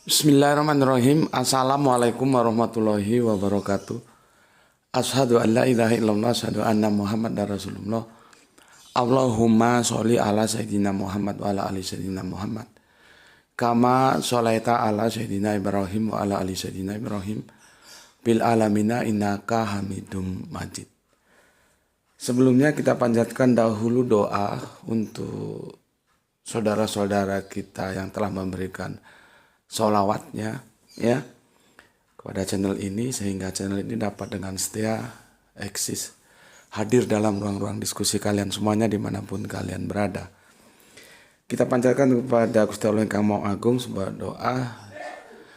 Bismillahirrahmanirrahim. Assalamualaikum warahmatullahi wabarakatuh. Asyhadu an la ilaha illallah, asyhadu anna Muhammadar Rasulullah. Allahumma sholli ala sayyidina Muhammad wa ala ali sayyidina Muhammad. Kama sholaita ala sayyidina Ibrahim wa ala ali sayyidina Ibrahim. Bil alamina innaka Hamidum Majid. Sebelumnya kita panjatkan dahulu doa untuk saudara-saudara kita yang telah memberikan sholawatnya ya kepada channel ini, sehingga channel ini dapat dengan setia eksis hadir dalam ruang-ruang diskusi kalian semuanya dimanapun kalian berada. Kita panjatkan kepada Gusti Allah Ingkang Maha Agung sebuah doa,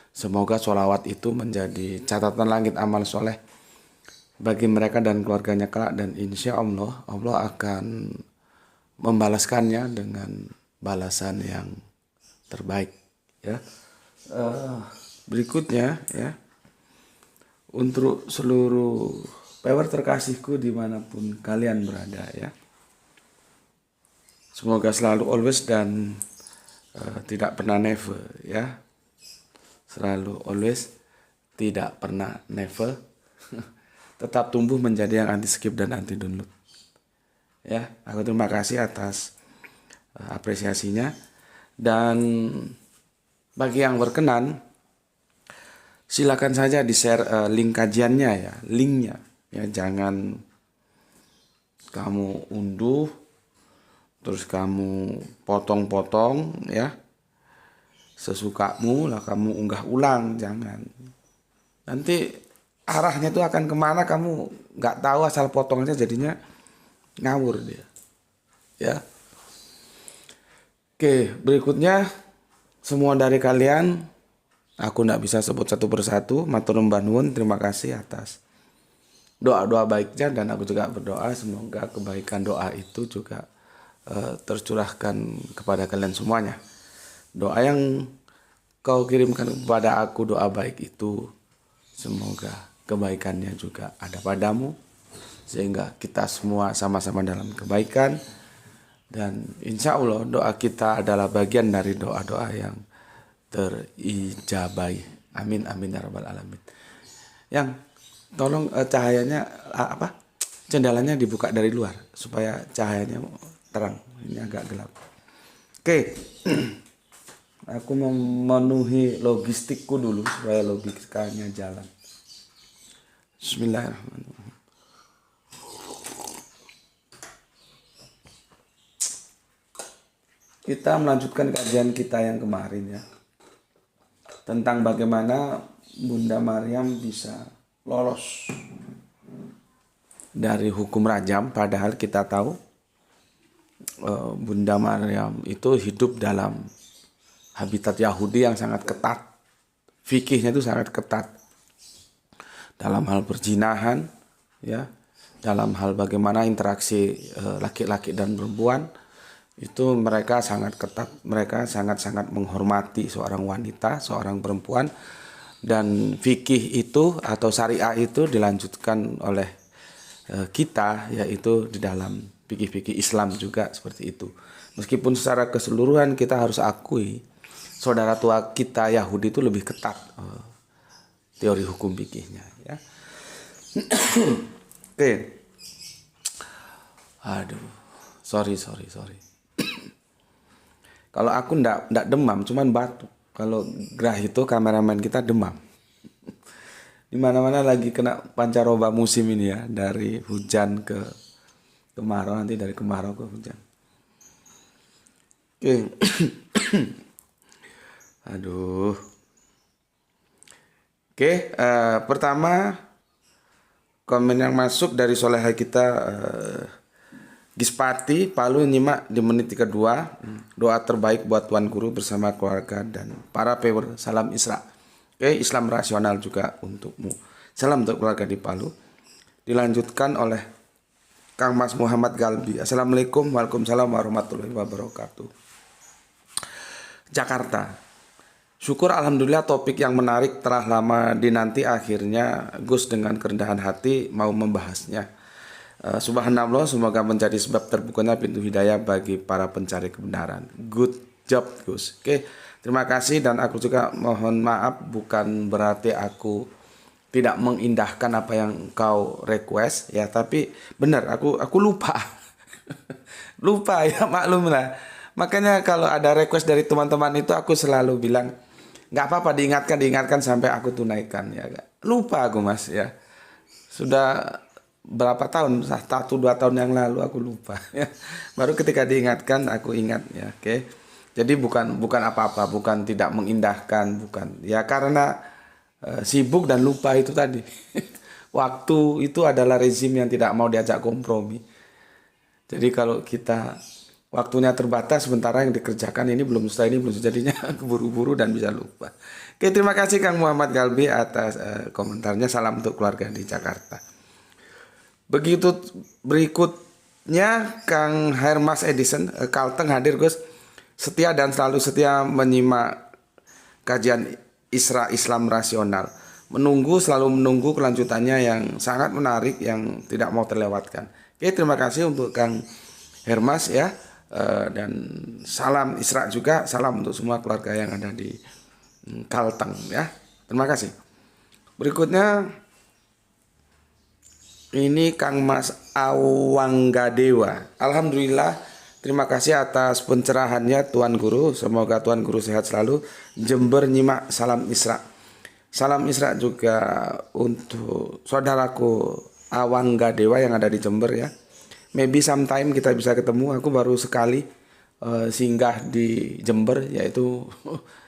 semoga sholawat itu menjadi catatan langit amal soleh bagi mereka dan keluarganya kelak, dan insya Allah Allah akan membalaskannya dengan balasan yang terbaik ya. Berikutnya ya, untuk seluruh viewer terkasihku dimanapun kalian berada ya, semoga selalu always dan tidak pernah never ya, selalu always tidak pernah never tetap tumbuh menjadi yang anti skip dan anti download ya. Aku terima kasih atas apresiasinya, dan bagi yang berkenan silakan saja di share link kajiannya ya, linknya ya, jangan kamu unduh terus kamu potong-potong ya sesukamu lah, kamu unggah ulang, jangan. Nanti arahnya itu akan kemana kamu nggak tahu, asal potong aja jadinya ngawur dia ya. Oke, berikutnya semua dari kalian aku nggak bisa sebut satu persatu, matur nuwun nuwun, terima kasih atas doa-doa baiknya, dan aku juga berdoa semoga kebaikan doa itu juga tercurahkan kepada kalian semuanya. Doa yang kau kirimkan kepada aku, doa baik itu, semoga kebaikannya juga ada padamu, sehingga kita semua sama-sama dalam kebaikan, dan insya Allah doa kita adalah bagian dari doa-doa yang terijabai. Amin amin ya rabbal alamin. Yang tolong cahayanya jendelanya dibuka dari luar supaya cahayanya terang, ini agak gelap. Oke. Aku memenuhi logistikku dulu supaya logikanya jalan. Bismillahirrahmanirrahim. Kita melanjutkan kajian kita yang kemarin ya, tentang bagaimana Bunda Maryam bisa lolos dari hukum rajam, padahal kita tahu Bunda Maryam itu hidup dalam habitat Yahudi yang sangat ketat, fikihnya itu sangat ketat dalam hal perzinahan ya, dalam hal bagaimana interaksi laki-laki dan perempuan itu mereka sangat ketat, mereka sangat-sangat menghormati seorang wanita, seorang perempuan, dan fikih itu atau syariah itu dilanjutkan oleh kita, yaitu di dalam fikih-fikih Islam juga seperti itu. Meskipun secara keseluruhan kita harus akui saudara tua kita Yahudi itu lebih ketat teori hukum fikihnya ya. Oke. Aduh, sorry. Kalau aku ndak demam, cuman batuk. Kalau Grah itu kameramen kita demam. Di mana-mana lagi kena pancaroba musim ini ya, dari hujan ke kemarau, nanti dari kemarau ke hujan. Oke. Aduh. Oke, pertama komen yang masuk dari soleha kita Gispati Palu nyimak di menit kedua. Doa terbaik buat Tuan Guru bersama keluarga dan para viewer, salam Isra. Oke, Islam rasional juga untukmu. Salam untuk keluarga di Palu. Dilanjutkan oleh Kang Mas Muhammad Galbi. Assalamualaikum, waalaikumsalam warahmatullahi wabarakatuh. Jakarta. Syukur alhamdulillah topik yang menarik telah lama dinanti, akhirnya Gus dengan kerendahan hati mau membahasnya. Subhanallah, semoga menjadi sebab terbukanya pintu hidayah bagi para pencari kebenaran. Good job Gus. Oke, Terima kasih, dan aku juga mohon maaf, bukan berarti aku tidak mengindahkan apa yang kau request ya, tapi benar aku lupa. Lupa ya, maklum lah. Makanya kalau ada request dari teman-teman itu aku selalu bilang nggak apa-apa, diingatkan sampai aku tunaikan ya. Lupa aku Mas ya. Sudah berapa tahun, 1-2 tahun yang lalu aku lupa ya. Baru ketika diingatkan aku ingat ya. Oke. Jadi bukan apa-apa, bukan tidak mengindahkan, bukan. Ya karena sibuk dan lupa itu tadi. Waktu itu adalah rezim yang tidak mau diajak kompromi. Jadi kalau kita waktunya terbatas, sementara yang dikerjakan ini belum selesai, ini belum jadinya keburu-buru dan bisa lupa. Oke, terima kasih Kang Muhammad Galbi atas komentarnya. Salam untuk keluarga di Jakarta. Begitu berikutnya Kang Hermas Edison, Kalteng hadir Gus. Setia dan selalu setia menyimak kajian Isra Islam Rasional. Selalu menunggu kelanjutannya yang sangat menarik, yang tidak mau terlewatkan. Oke, terima kasih untuk Kang Hermas ya. Dan salam Isra juga, salam untuk semua keluarga yang ada di Kalteng ya. Terima kasih. Berikutnya ini Kang Mas Awanggadewa. Alhamdulillah, terima kasih atas pencerahannya Tuan Guru. Semoga Tuan Guru sehat selalu. Jember nyimak, salam Isra. Salam Isra juga untuk saudaraku Awanggadewa yang ada di Jember ya. Maybe sometime kita bisa ketemu. Aku baru sekali singgah di Jember, yaitu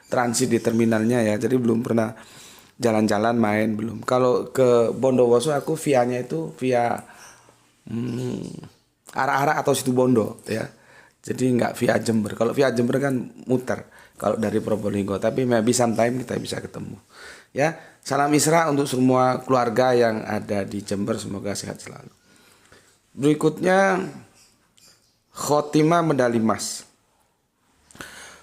transit di terminalnya ya. Jadi belum pernah jalan-jalan main, belum. Kalau ke Bondowoso aku via-nya itu via arah-arah atau situ Bondo ya. Jadi nggak via Jember. Kalau via Jember kan muter kalau dari Probolinggo. Tapi maybe sometime kita bisa ketemu. Ya, salam Isra untuk semua keluarga yang ada di Jember, semoga sehat selalu. Berikutnya khotimah medali emas.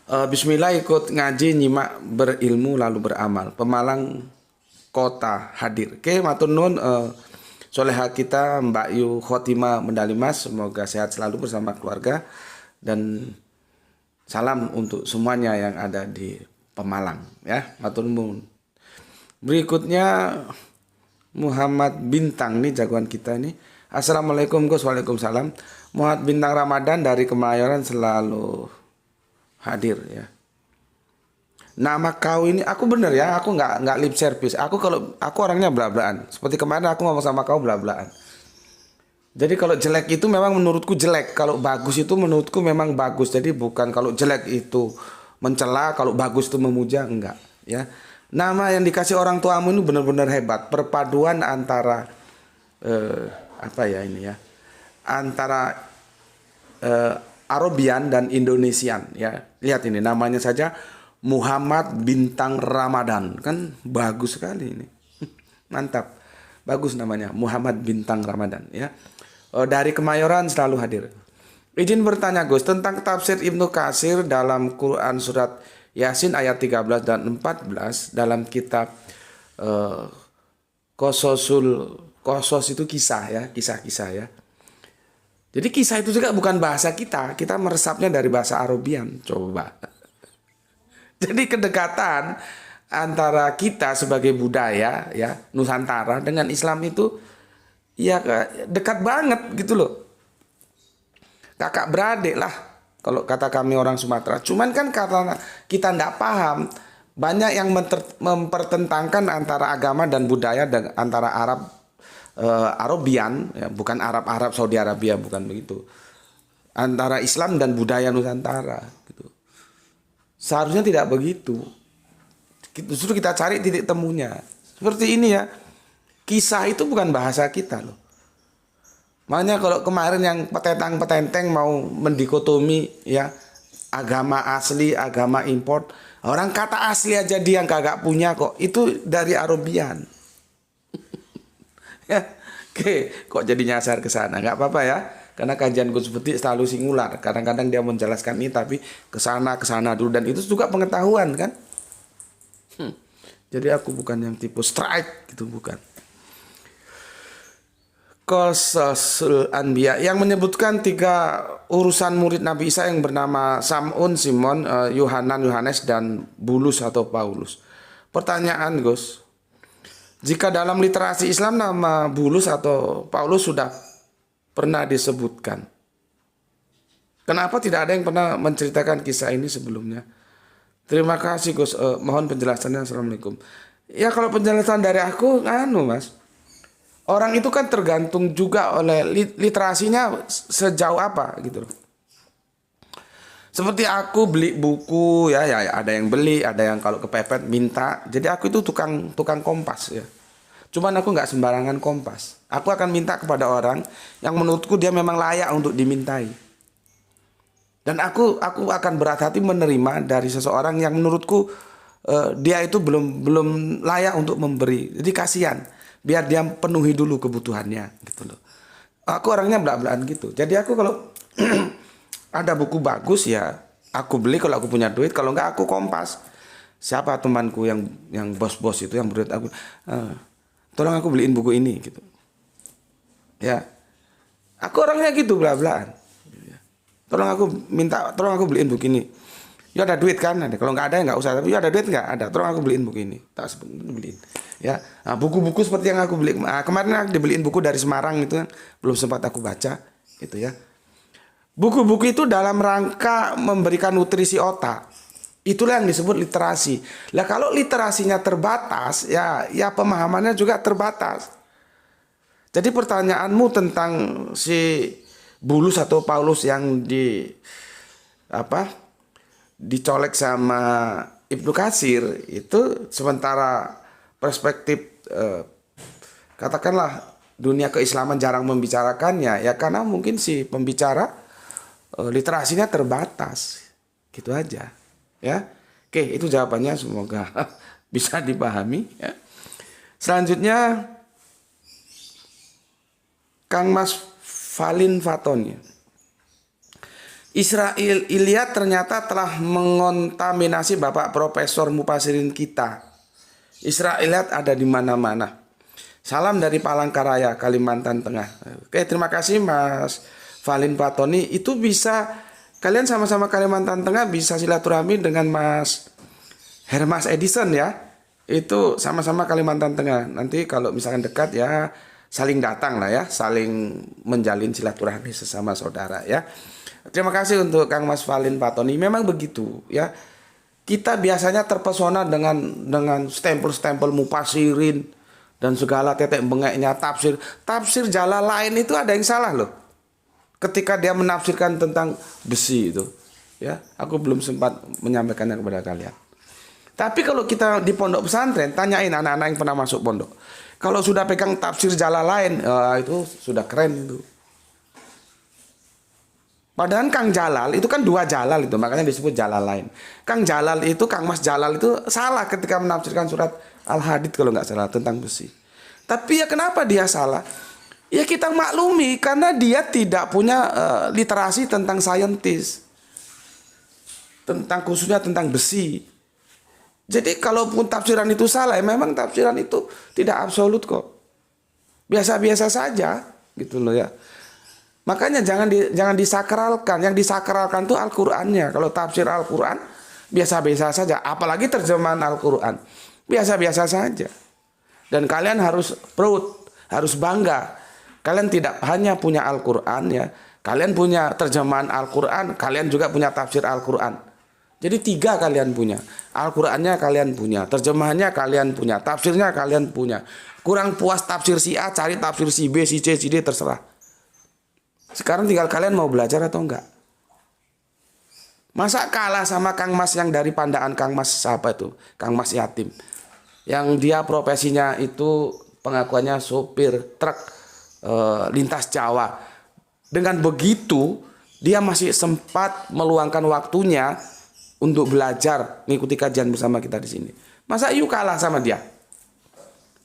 Bismillah, ikut ngaji, nyimak, berilmu lalu beramal. Pemalang Kota hadir. Oke, matur nuwun soleha kita Mbak Yu khotimah medali emas, semoga sehat selalu bersama keluarga, dan salam untuk semuanya yang ada di Pemalang ya. Matur nuwun. Berikutnya Muhammad Bintang, nih jagoan kita ini. Assalamualaikum Gus. Waalaikumsalam. Muhammad Bintang Ramadan dari Kemayoran selalu hadir ya. Nama kau ini, aku bener ya, aku nggak lip service. Aku orangnya belak-belakan. Seperti kemarin aku ngomong sama kau belak-belakan. Jadi kalau jelek itu memang menurutku jelek, kalau bagus itu menurutku memang bagus. Jadi bukan kalau jelek itu mencela, kalau bagus itu memuja, enggak ya. Nama yang dikasih orang tuamu ini benar-benar hebat. Perpaduan antara apa ya ini ya, antara Arabian dan Indonesian ya. Lihat ini namanya saja, Muhammad Bintang Ramadan, kan bagus sekali ini. Mantap, bagus namanya Muhammad Bintang Ramadan ya. Dari Kemayoran selalu hadir. Izin bertanya Gus, tentang tafsir Ibnu Katsir dalam Quran surat Yasin ayat 13 dan 14 dalam kitab Kosos itu kisah ya, kisah-kisah ya. Jadi kisah itu juga bukan bahasa kita meresapnya dari bahasa Arabian. Coba. Jadi kedekatan antara kita sebagai budaya ya Nusantara dengan Islam itu ya dekat banget gitu loh. Kakak beradik lah kalau kata kami orang Sumatera. Cuman kan karena kita tidak paham, banyak yang mempertentangkan antara agama dan budaya, dan antara Arabian ya, bukan Arab Saudi Arabia, bukan begitu. Antara Islam dan budaya Nusantara gitu. Seharusnya tidak begitu. Justru kita cari titik temunya. Seperti ini ya. Kisah itu bukan bahasa kita loh. Makanya kalau kemarin yang petentang-petenteng mau mendikotomi ya, agama asli, agama import. Orang kata asli aja dia kagak punya kok. Itu dari Arabian. Ya, oke, kok jadi nyasar ke sana? Nggak apa-apa ya. Karena kajian Gus Putih selalu singular. Kadang-kadang dia menjelaskan ini tapi ke sana dulu, dan itu juga pengetahuan kan. Jadi aku bukan yang tipe strike gitu, bukan. Qasasul Anbiya yang menyebutkan 3 urusan murid Nabi Isa yang bernama Sam'un, Simon, Yohanes dan Bulus atau Paulus. Pertanyaan Gus, jika dalam literasi Islam nama Bulus atau Paulus sudah pernah disebutkan, kenapa tidak ada yang pernah menceritakan kisah ini sebelumnya? Terima kasih Gus, mohon penjelasannya. Assalamualaikum. Ya kalau penjelasan dari aku, Mas, orang itu kan tergantung juga oleh literasinya sejauh apa gitu loh. Seperti aku beli buku ya ada yang beli, ada yang kalau kepepet minta. Jadi aku itu tukang kompas ya. Cuman aku nggak sembarangan kompas. Aku akan minta kepada orang yang menurutku dia memang layak untuk dimintai. Dan aku akan berat hati menerima dari seseorang yang menurutku dia itu belum layak untuk memberi. Jadi kasihan. Biar dia penuhi dulu kebutuhannya gitu loh. Aku orangnya belak-belakan gitu. Jadi aku kalau ada buku bagus ya aku beli kalau aku punya duit. Kalau enggak aku kompas. Siapa temanku yang bos-bos itu yang berduit, aku tolong aku beliin buku ini gitu. Ya. Aku orangnya gitu belak-belakan. Tolong aku beliin buku ini. Ya ada duit kan? Ada. Kalau nggak ada ya nggak usah. Tapi ya ada duit nggak? Ada. Tolong aku beliin buku ini. Tak beliin. Ya, nah, buku-buku seperti yang aku beli. Kemarin aku dibeliin buku dari Semarang itu belum sempat aku baca, gitu ya. Buku-buku itu dalam rangka memberikan nutrisi otak. Itulah yang disebut literasi. Lah kalau literasinya terbatas, ya pemahamannya juga terbatas. Jadi pertanyaanmu tentang si Bulus atau Paulus yang dicolek sama Ibnu Katsir itu sementara perspektif katakanlah dunia keislaman jarang membicarakannya ya karena mungkin si pembicara literasinya terbatas gitu aja ya. Oke, itu jawabannya, semoga bisa dipahami ya. Selanjutnya Kang Mas Valin Fatoni, Israel Iliad ternyata telah mengontaminasi Bapak Profesor Mufasirin kita. Israeliat ada di mana-mana. Salam dari Palangkaraya, Kalimantan Tengah. Oke, terima kasih Mas Valin Patoni. Itu bisa kalian sama-sama Kalimantan Tengah bisa silaturahmi dengan Mas Hermas Edison ya. Itu sama-sama Kalimantan Tengah. Nanti kalau misalkan dekat ya saling datang lah ya, saling menjalin silaturahmi sesama saudara ya. Terima kasih untuk Kang Mas Valin Patoni. Memang begitu ya. Kita biasanya terpesona dengan stempel-stempel mufasirin dan segala tetek bengeknya tafsir. Tafsir Jalalain itu ada yang salah loh. Ketika dia menafsirkan tentang besi itu. Ya, aku belum sempat menyampaikannya kepada kalian. Tapi kalau kita di pondok pesantren, tanyain anak-anak yang pernah masuk pondok. Kalau sudah pegang tafsir Jalalain, itu sudah keren itu. Padahal Kang Jalal itu kan 2 Jalal itu, makanya disebut Jalalain. Kang Jalal itu, Kang Mas Jalal itu salah ketika menafsirkan surat Al-Hadid kalau nggak salah tentang besi. Tapi ya kenapa dia salah? Ya kita maklumi karena dia tidak punya literasi tentang saintis, khususnya tentang besi. Jadi kalaupun tafsiran itu salah, ya memang tafsiran itu tidak absolut kok. Biasa-biasa saja gitu loh ya. Makanya jangan disakralkan. Yang disakralkan itu Al-Qur'annya. Kalau tafsir Al-Qur'an biasa-biasa saja, apalagi terjemahan Al-Qur'an. Biasa-biasa saja. Dan kalian harus proud, harus bangga. Kalian tidak hanya punya Al-Qur'an ya, kalian punya terjemahan Al-Qur'an, kalian juga punya tafsir Al-Qur'an. Jadi 3 kalian punya. Al-Qur'annya kalian punya, terjemahannya kalian punya, tafsirnya kalian punya. Kurang puas tafsir si A, cari tafsir si B, si C, si D, terserah. Sekarang tinggal kalian mau belajar atau enggak. Masa kalah sama Kang Mas yang dari Pandaan, Kang Mas siapa itu? Kang Mas Yatim. Yang dia profesinya itu pengakuannya sopir truk lintas Jawa. Dengan begitu dia masih sempat meluangkan waktunya untuk belajar, mengikuti kajian bersama kita di sini. Masa yuk kalah sama dia?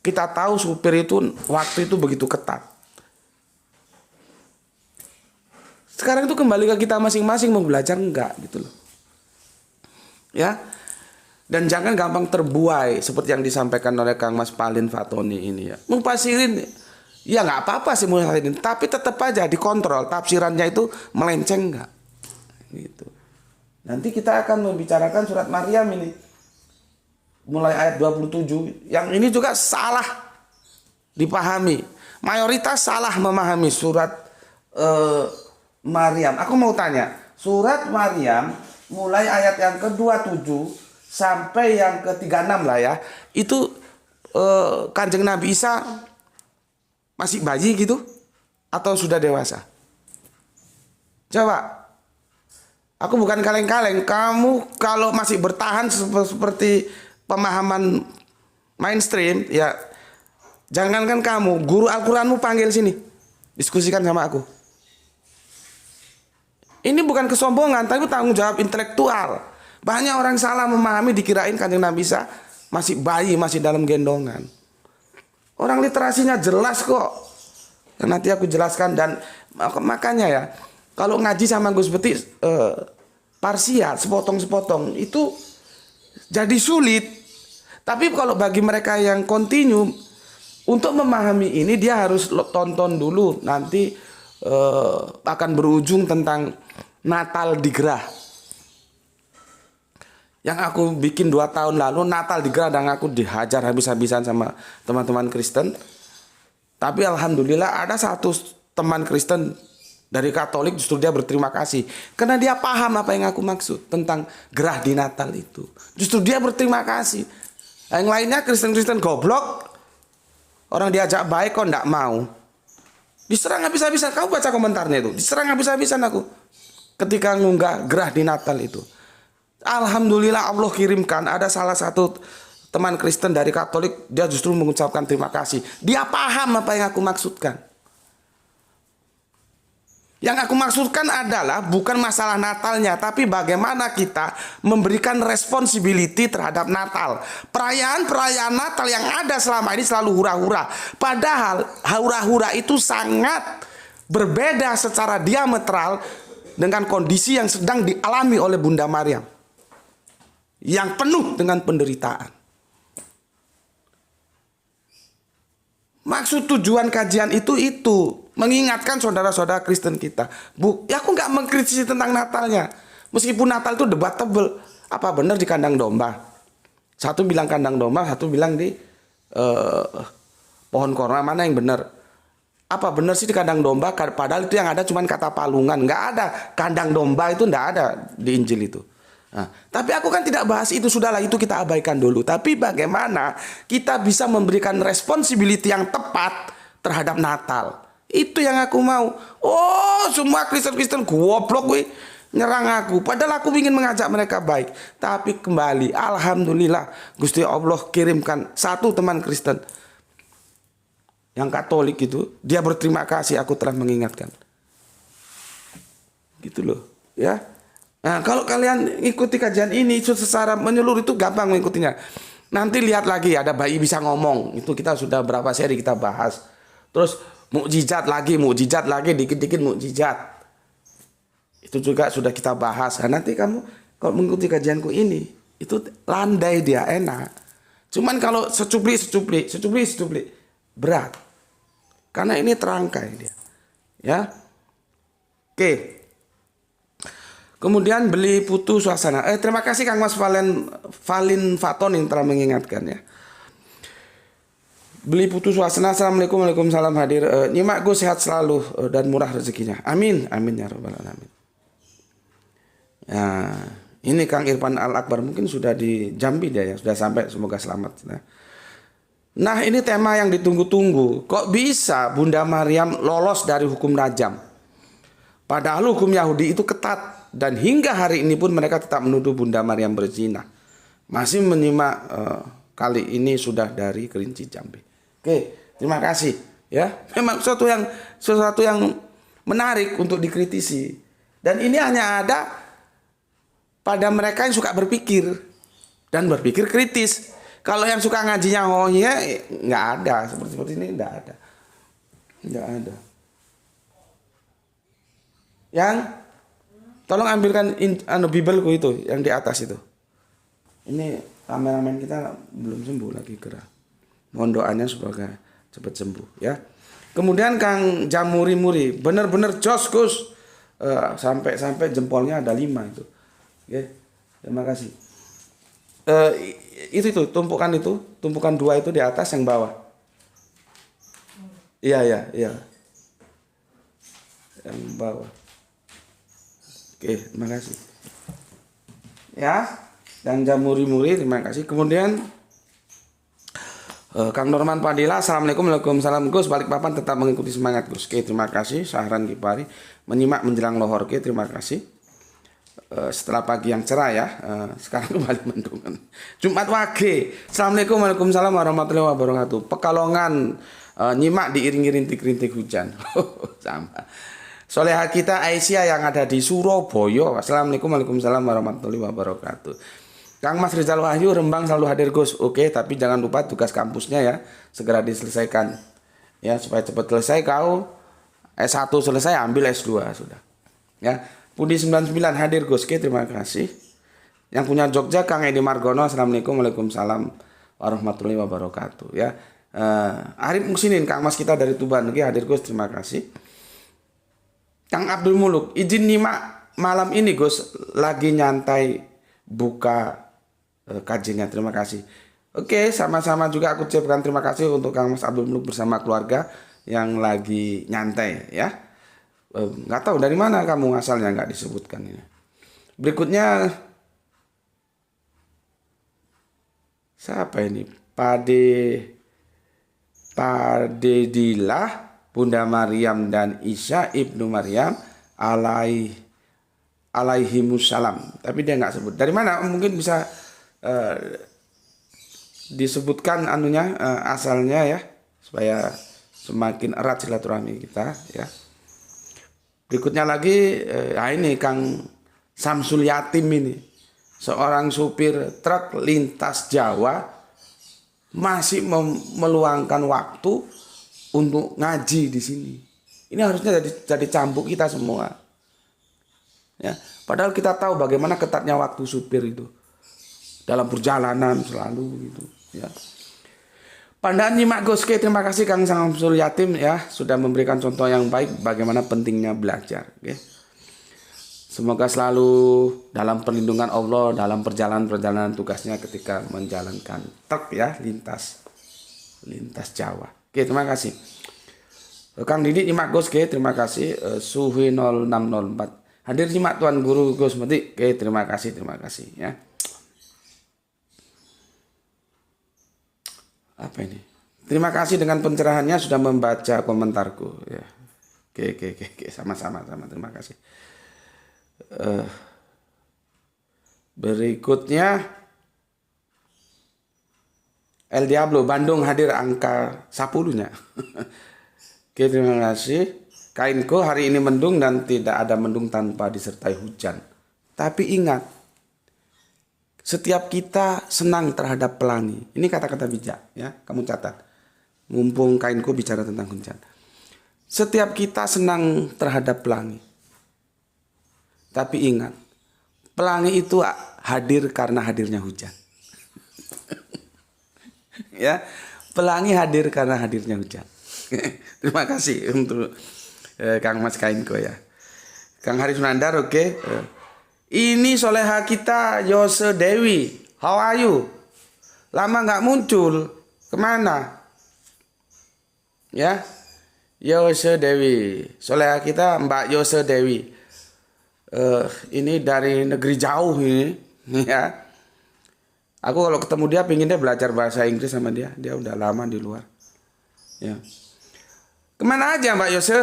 Kita tahu supir itu waktu itu begitu ketat. Sekarang itu kembali ke kita masing-masing, mau belajar enggak gitu loh. Ya. Dan jangan gampang terbuai seperti yang disampaikan oleh Kang Mas Valin Fatoni ini ya. Mufasirin Ya nggak apa-apa sih mustahidin, tapi tetap aja dikontrol tafsirannya itu melenceng nggak, gitu. Nanti kita akan membicarakan surat Maryam ini, mulai ayat 27. Yang ini juga salah dipahami. Mayoritas salah memahami surat Maryam. Aku mau tanya, surat Maryam mulai ayat yang ke-27 sampai yang ke-36 lah ya, itu Kanjeng Nabi Isa masih bayi gitu atau sudah dewasa? Coba. Aku bukan kaleng-kaleng. Kamu kalau masih bertahan seperti pemahaman mainstream, ya jangankan kamu, guru Al-Quranmu panggil sini, diskusikan sama aku. Ini bukan kesombongan, tapi tanggung jawab intelektual. Banyak orang salah memahami, dikirain Kanjeng Nabi Isa masih bayi, masih dalam gendongan. Orang literasinya jelas kok. Nanti aku jelaskan. Dan makanya ya, kalau ngaji sama Gus Beti parsial, sepotong-sepotong, itu jadi sulit. Tapi kalau bagi mereka yang kontinu, untuk memahami ini dia harus tonton dulu. Nanti akan berujung tentang Natal di Gerah. Yang aku bikin 2 tahun lalu, Natal di Gerah, dan aku dihajar habis-habisan sama teman-teman Kristen. Tapi alhamdulillah ada satu teman Kristen dari Katolik, justru dia berterima kasih karena dia paham apa yang aku maksud tentang gerah di Natal itu. Justru dia berterima kasih. Yang lainnya Kristen-Kristen goblok, orang diajak baik kok nggak mau. Diserang habis-habisan. Kamu baca komentarnya itu, diserang habis-habisan aku ketika ngunggah gerah di Natal itu. Alhamdulillah Allah kirimkan ada salah satu teman Kristen dari Katolik, dia justru mengucapkan terima kasih. Dia paham apa yang aku maksudkan. Yang aku maksudkan adalah bukan masalah Natalnya, tapi bagaimana kita memberikan responsibility terhadap Natal. Perayaan-perayaan Natal yang ada selama ini selalu hura-hura. Padahal hura-hura itu sangat berbeda secara diametral dengan kondisi yang sedang dialami oleh Bunda Maryam, yang penuh dengan penderitaan. Maksud tujuan kajian itu mengingatkan saudara-saudara Kristen kita. Ya aku nggak mengkritisi tentang Natalnya. Meskipun Natal itu debatable. Apa benar di kandang domba? Satu bilang kandang domba, satu bilang di pohon korma. Mana yang benar? Apa benar sih di kandang domba? Padahal itu yang ada cuma kata palungan. Nggak ada kandang domba, itu nggak ada di Injil itu. Nah, tapi aku kan tidak bahas itu, sudahlah itu kita abaikan dulu. Tapi bagaimana kita bisa memberikan responsibility yang tepat terhadap Natal? Itu yang aku mau. Oh, semua Kristen-Kristen goblok gue nyerang aku. Padahal aku ingin mengajak mereka baik. Tapi kembali, alhamdulillah Gusti Allah kirimkan satu teman Kristen yang Katolik itu, dia berterima kasih aku telah mengingatkan. Gitu loh, ya. Nah, kalau kalian ikuti kajian ini secara menyeluruh itu gampang mengikutinya. Nanti lihat lagi ada bayi bisa ngomong. Itu kita sudah berapa seri kita bahas. Terus mukjizat lagi, dikit-dikit mukjizat. Itu juga sudah kita bahas. Nah, nanti kamu kalau mengikuti kajianku ini, itu landai dia, enak. Cuman kalau secuplik, berat. Karena ini terangkai dia. Ya. Oke. Kemudian beli putu suasana. Terima kasih Kang Mas Valin Faton yang telah mengingatkan ya. Beli putu suasana. Assalamualaikum, waalaikumsalam hadir. Nyimak gue sehat selalu dan murah rezekinya. Amin, amin ya rabbal alamin. Ya, ini Kang Irfan Al Akbar mungkin sudah di Jambi dia ya, sudah sampai, semoga selamat. Nah ini tema yang ditunggu-tunggu. Kok bisa Bunda Maryam lolos dari hukum rajam? Padahal hukum Yahudi itu ketat. Dan hingga hari ini pun mereka tetap menuduh Bunda Maryam berzina. Masih menyimak kali ini sudah dari Kerinci Jambi. Oke, terima kasih ya. Memang sesuatu yang menarik untuk dikritisi. Dan ini hanya ada pada mereka yang suka berpikir dan berpikir kritis. Kalau yang suka ngajinya nggak ada, seperti ini nggak ada. Yang tolong ambilkan Bibelku itu yang di atas itu. Ini kameramen kita belum sembuh lagi gerah. Mohon doanya semoga cepat sembuh ya. Kemudian Kang Jamuri Muri, bener-bener jos Gus. Sampai jempolnya ada 5 itu. Oke, terima kasih. Itu tumpukan 2 itu di atas yang bawah. Iya. Yang bawah. Oke, terima kasih. Ya, Kang Jamuri Muri, terima kasih. Kemudian Kang Norman Padilla, Assalamualaikum, Waalaikumsalam Gus, Balikpapan tetap mengikuti semangat Gus. Oke, terima kasih. Sahran Kipari, menyimak menjelang lohor. Oke, terima kasih. Setelah pagi yang cerah ya, sekarang kembali mendung. Jumat Wage, Assalamualaikum, Waalaikumsalam warahmatullahi wabarakatuh. Pekalongan, nyimak diiringi rintik-rintik hujan. Sama. Soleha kita Aisyah yang ada di Surabaya, Assalamualaikum, Waalaikumsalam warahmatullahi wabarakatuh. Kang Mas Rizal Wahyu, Rembang selalu hadir Gus. Oke, tapi jangan lupa tugas kampusnya ya, segera diselesaikan. Ya, supaya cepat selesai kau S1 selesai, ambil S2 sudah. Ya, Pudi 99 hadir Gus. Oke, terima kasih. Yang punya Jogja Kang Edi Margono, Assalamualaikum, Waalaikumsalam warahmatullahi wabarakatuh. Ya, Arif Muksinin, Kang Mas kita dari Tuban. Oke, hadir Gus, terima kasih. Kang Abdul Muluk, izin nyimak malam ini Gus, lagi nyantai buka kajiannya, terima kasih. Oke, sama-sama juga aku ucapkan terima kasih untuk Kang Mas Abdul Muluk bersama keluarga yang lagi nyantai ya. Nggak tahu dari mana kamu asalnya, nggak disebutkan ini. Berikutnya siapa ini? Pade Dilah, Bunda Maryam dan Isya ibnu Maryam alaihimussalam. Tapi dia nggak sebut. Dari mana? Mungkin bisa disebutkan anunya, asalnya ya, supaya semakin erat silaturahmi kita ya. Berikutnya lagi ini Kang Samsul Yatim ini, seorang supir truk lintas Jawa masih meluangkan waktu untuk ngaji di sini. Ini harusnya jadi cambuk kita semua. Ya, padahal kita tahu bagaimana ketatnya waktu supir itu dalam perjalanan selalu gitu ya. Pandaan nyimak Gus, terima kasih Kang Samsul Yatim ya, sudah memberikan contoh yang baik bagaimana pentingnya belajar. Oke. Semoga selalu dalam perlindungan Allah dalam perjalanan tugasnya ketika menjalankan truk ya, lintas Jawa. Oke, terima kasih. Kang Didi nyimak Gus, terima kasih. Suhi 0604 hadir nyimak Tuan Guru Gus Meti. Oke, terima kasih ya. Apa ini? Terima kasih dengan pencerahannya sudah membaca komentarku ya. Oke, sama-sama terima kasih. Berikutnya El Diablo Bandung hadir angka 10-nya. Oke, terima kasih. Kainko hari ini mendung dan tidak ada mendung tanpa disertai hujan. Tapi ingat, setiap kita senang terhadap pelangi. Ini kata-kata bijak ya, kamu catat. Mumpung Kainko bicara tentang hujan. Setiap kita senang terhadap pelangi. Tapi ingat, pelangi itu hadir karena hadirnya hujan. Ya, pelangi hadir karena hadirnya hujan. Terima kasih untuk Kang Mas Kainko ya. Kang Haris Nandar, oke. Ini soleha kita Yose Dewi. How are you? Lama nggak muncul. Kemana? Ya, Yose Dewi. Soleha kita Mbak Yose Dewi. Ini dari negeri jauh ini. Ya. Aku kalau ketemu dia pinginnya belajar bahasa Inggris sama dia. Dia udah lama di luar. Ya. Kemana aja Mbak Yose?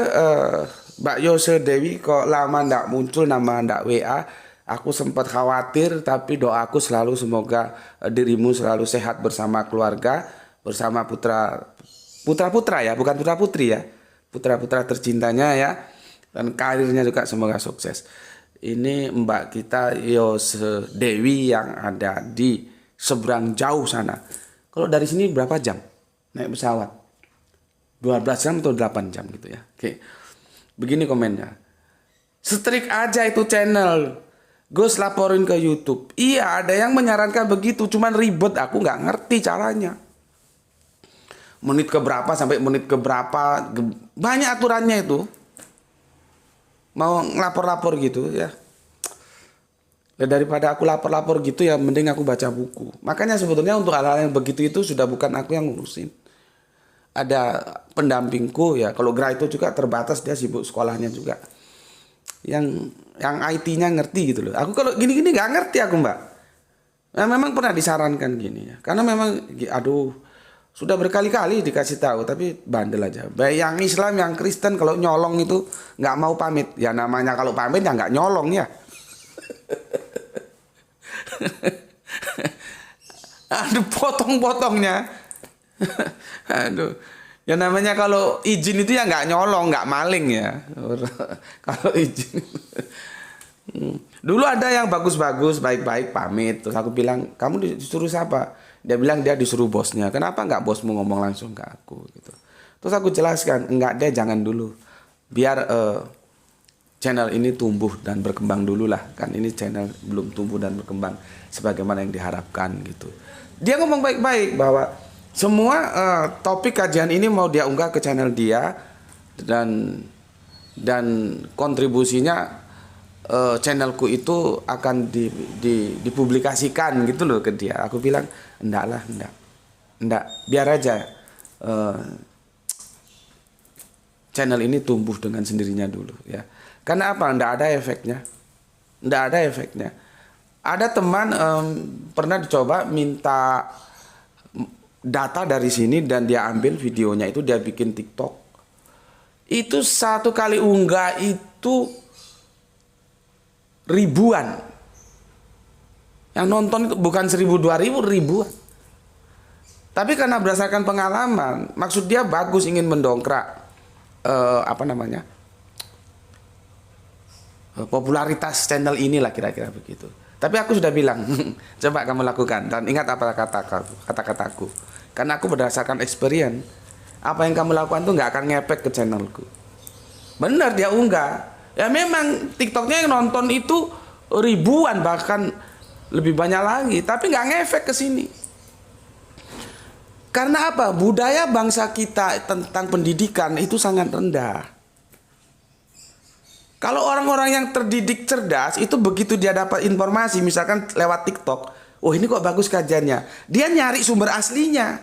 Mbak Yose Dewi kok lama ndak muncul, nama ndak WA. Aku sempat khawatir, tapi doaku selalu semoga dirimu selalu sehat bersama keluarga, bersama putra-putra ya, bukan putra-putri ya, putra-putra tercintanya ya, dan karirnya juga semoga sukses. Ini Mbak kita Yose Dewi yang ada di seberang jauh sana. Kalau dari sini berapa jam naik pesawat? 12 jam atau 8 jam gitu ya. Oke. Begini komennya. Strik aja itu channel. Gus laporin ke YouTube. Iya, ada yang menyarankan begitu, cuman ribet, aku nggak ngerti caranya. menit ke berapa sampai menit ke berapa, banyak aturannya itu. Mau ngelapor-lapor gitu ya. Ya daripada aku lapor-lapor gitu ya mending aku baca buku. Makanya sebetulnya untuk hal-hal yang begitu itu sudah bukan aku yang ngurusin. Ada pendampingku ya. Kalau Gra itu juga terbatas, dia sibuk sekolahnya juga. Yang IT-nya ngerti gitu loh. Aku kalau gini-gini nggak ngerti aku, Mbak. Nah, memang pernah disarankan gini ya. Karena memang aduh sudah berkali-kali dikasih tahu tapi bandel aja. Baik yang Islam yang Kristen kalau nyolong itu nggak mau pamit. Ya namanya kalau pamit ya nggak nyolong ya. Aduh potong-potongnya. Aduh. Ya namanya kalau izin itu ya nggak nyolong, nggak maling ya. Kalau izin. Dulu ada yang bagus-bagus, baik-baik pamit. Terus aku bilang, kamu disuruh siapa? Dia bilang dia disuruh bosnya. Kenapa nggak bosmu ngomong langsung ke aku gitu. Terus aku jelaskan, enggak deh jangan dulu. Biar channel ini tumbuh dan berkembang dulu lah. Kan ini channel belum tumbuh dan berkembang sebagaimana yang diharapkan gitu. Dia ngomong baik-baik bahwa semua topik kajian ini mau dia unggah ke channel dia dan kontribusinya channelku itu akan dipublikasikan gitu loh ke dia. Aku bilang enggak, biar aja channel ini tumbuh dengan sendirinya dulu ya. Karena apa? Enggak ada efeknya. Ada teman pernah dicoba minta data dari sini dan dia ambil videonya itu dia bikin TikTok. Itu satu kali unggah itu ribuan. Yang nonton itu bukan 1.000 2.000, ribuan. Tapi karena berdasarkan pengalaman, maksud dia bagus ingin mendongkrak popularitas channel inilah kira-kira begitu. Tapi aku sudah bilang, coba kamu lakukan dan ingat apa kata-kataku. Karena aku berdasarkan experience, apa yang kamu lakukan tuh nggak akan ngepek ke channelku. Benar dia unggah. Ya memang TikToknya yang nonton itu ribuan bahkan lebih banyak lagi, tapi nggak ngefek ke sini. Karena apa? Budaya bangsa kita tentang pendidikan itu sangat rendah. Kalau orang-orang yang terdidik cerdas itu begitu dia dapat informasi misalkan lewat TikTok, oh ini kok bagus kajiannya, dia nyari sumber aslinya.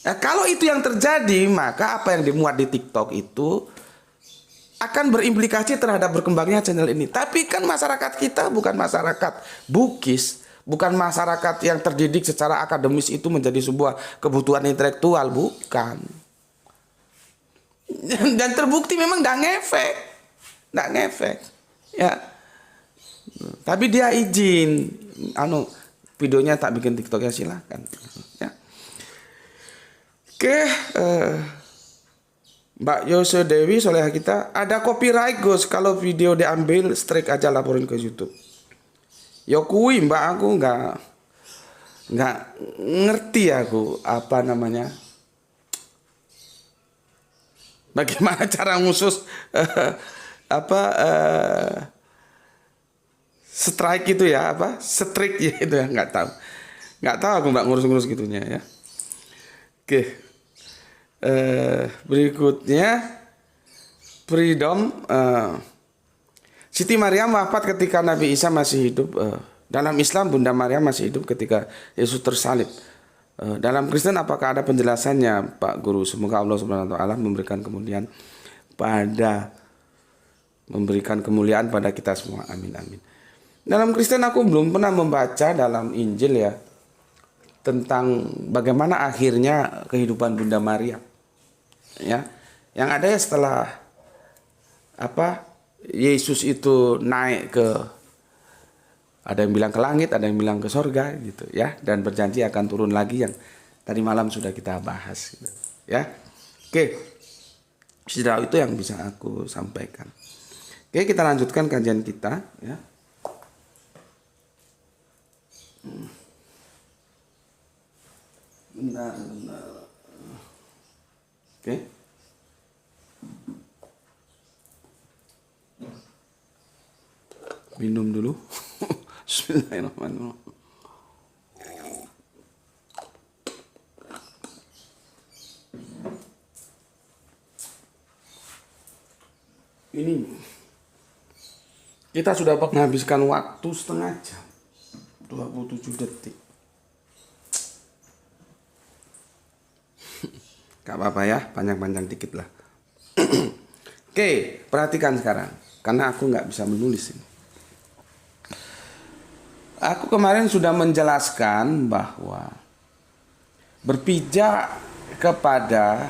Nah, kalau itu yang terjadi, maka apa yang dimuat di TikTok itu akan berimplikasi terhadap berkembangnya channel ini. Tapi kan masyarakat kita bukan masyarakat bukis, bukan masyarakat yang terdidik secara akademis itu menjadi sebuah kebutuhan intelektual, bukan. Dan terbukti memang nggak ngefek, ya. Tapi dia izin, videonya tak bikin TikToknya silahkan, ya. Oke, Mbak Yose Dewi Soleha kita ada copyright Gus kalau video diambil strike aja laporin ke YouTube. Yo kui Mbak aku nggak ngerti aku apa namanya. Bagaimana cara ngusus strike itu ya strike ya itu ya nggak tahu aku Mbak ngurus gitunya ya. Oke, berikutnya Freedom Siti Maryam wafat ketika Nabi Isa masih hidup. Dalam Islam Bunda Maryam masih hidup ketika Yesus tersalib. Dalam Kristen apakah ada penjelasannya Pak Guru? Semoga Allah Subhanahu wa taala memberikan kemuliaan pada kita semua. Amin amin. Dalam Kristen aku belum pernah membaca dalam Injil ya tentang bagaimana akhirnya kehidupan Bunda Maryam. Ya. Yang ada ya setelah Yesus itu naik ke, ada yang bilang ke langit, ada yang bilang ke sorga gitu ya, dan berjanji akan turun lagi yang tadi malam sudah kita bahas gitu, ya. Oke, sudah itu yang bisa aku sampaikan. Oke, kita lanjutkan kajian kita ya. Benar. Oke. Minum dulu. Bismillahirrahmanirrahim. Kita sudah menghabiskan waktu setengah jam, 27 detik. Gak apa-apa ya, panjang-panjang dikit lah. Oke, perhatikan sekarang, karena aku nggak bisa menulis ini. Aku kemarin sudah menjelaskan bahwa berpijak kepada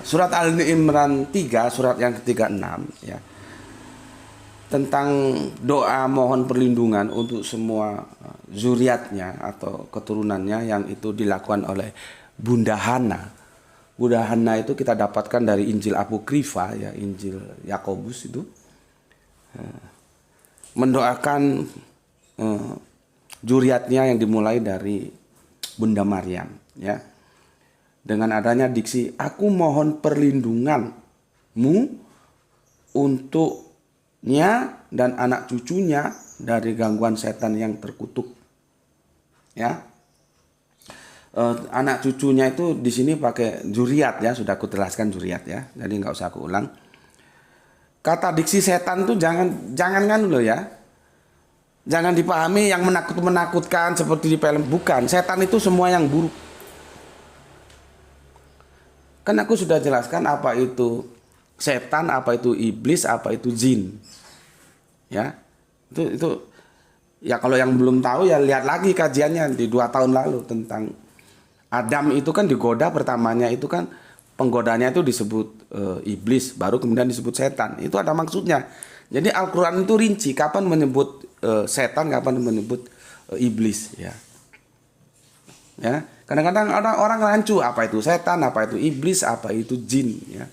surat Al-Imran 3, surat yang ke-36 ya, tentang doa mohon perlindungan untuk semua zuriatnya atau keturunannya yang itu dilakukan oleh Bunda Hana. Bunda Hana itu kita dapatkan dari Injil Apokrifa ya, Injil Yakobus itu mendoakan zuriatnya yang dimulai dari Bunda Maryam ya. Dengan adanya diksi aku mohon perlindunganmu untuknya dan anak cucunya dari gangguan setan yang terkutuk. Ya. Anak cucunya itu di sini pakai zuriat ya, sudah aku jelaskan zuriat ya. Jadi nggak usah aku ulang. Kata diksi setan itu jangan kan loh ya. Jangan dipahami yang menakutkan seperti di film. Bukan, setan itu semua yang buruk. Kan aku sudah jelaskan apa itu setan, apa itu iblis, apa itu jin. Ya. Itu ya kalau yang belum tahu ya lihat lagi kajiannya di 2 tahun lalu tentang Adam itu kan digoda pertamanya itu kan penggodanya itu disebut iblis, baru kemudian disebut setan. Itu ada maksudnya. Jadi Al-Quran itu rinci kapan menyebut setan, kapan menyebut iblis ya. Ya, kadang-kadang orang rancu apa itu setan, apa itu iblis, apa itu jin ya.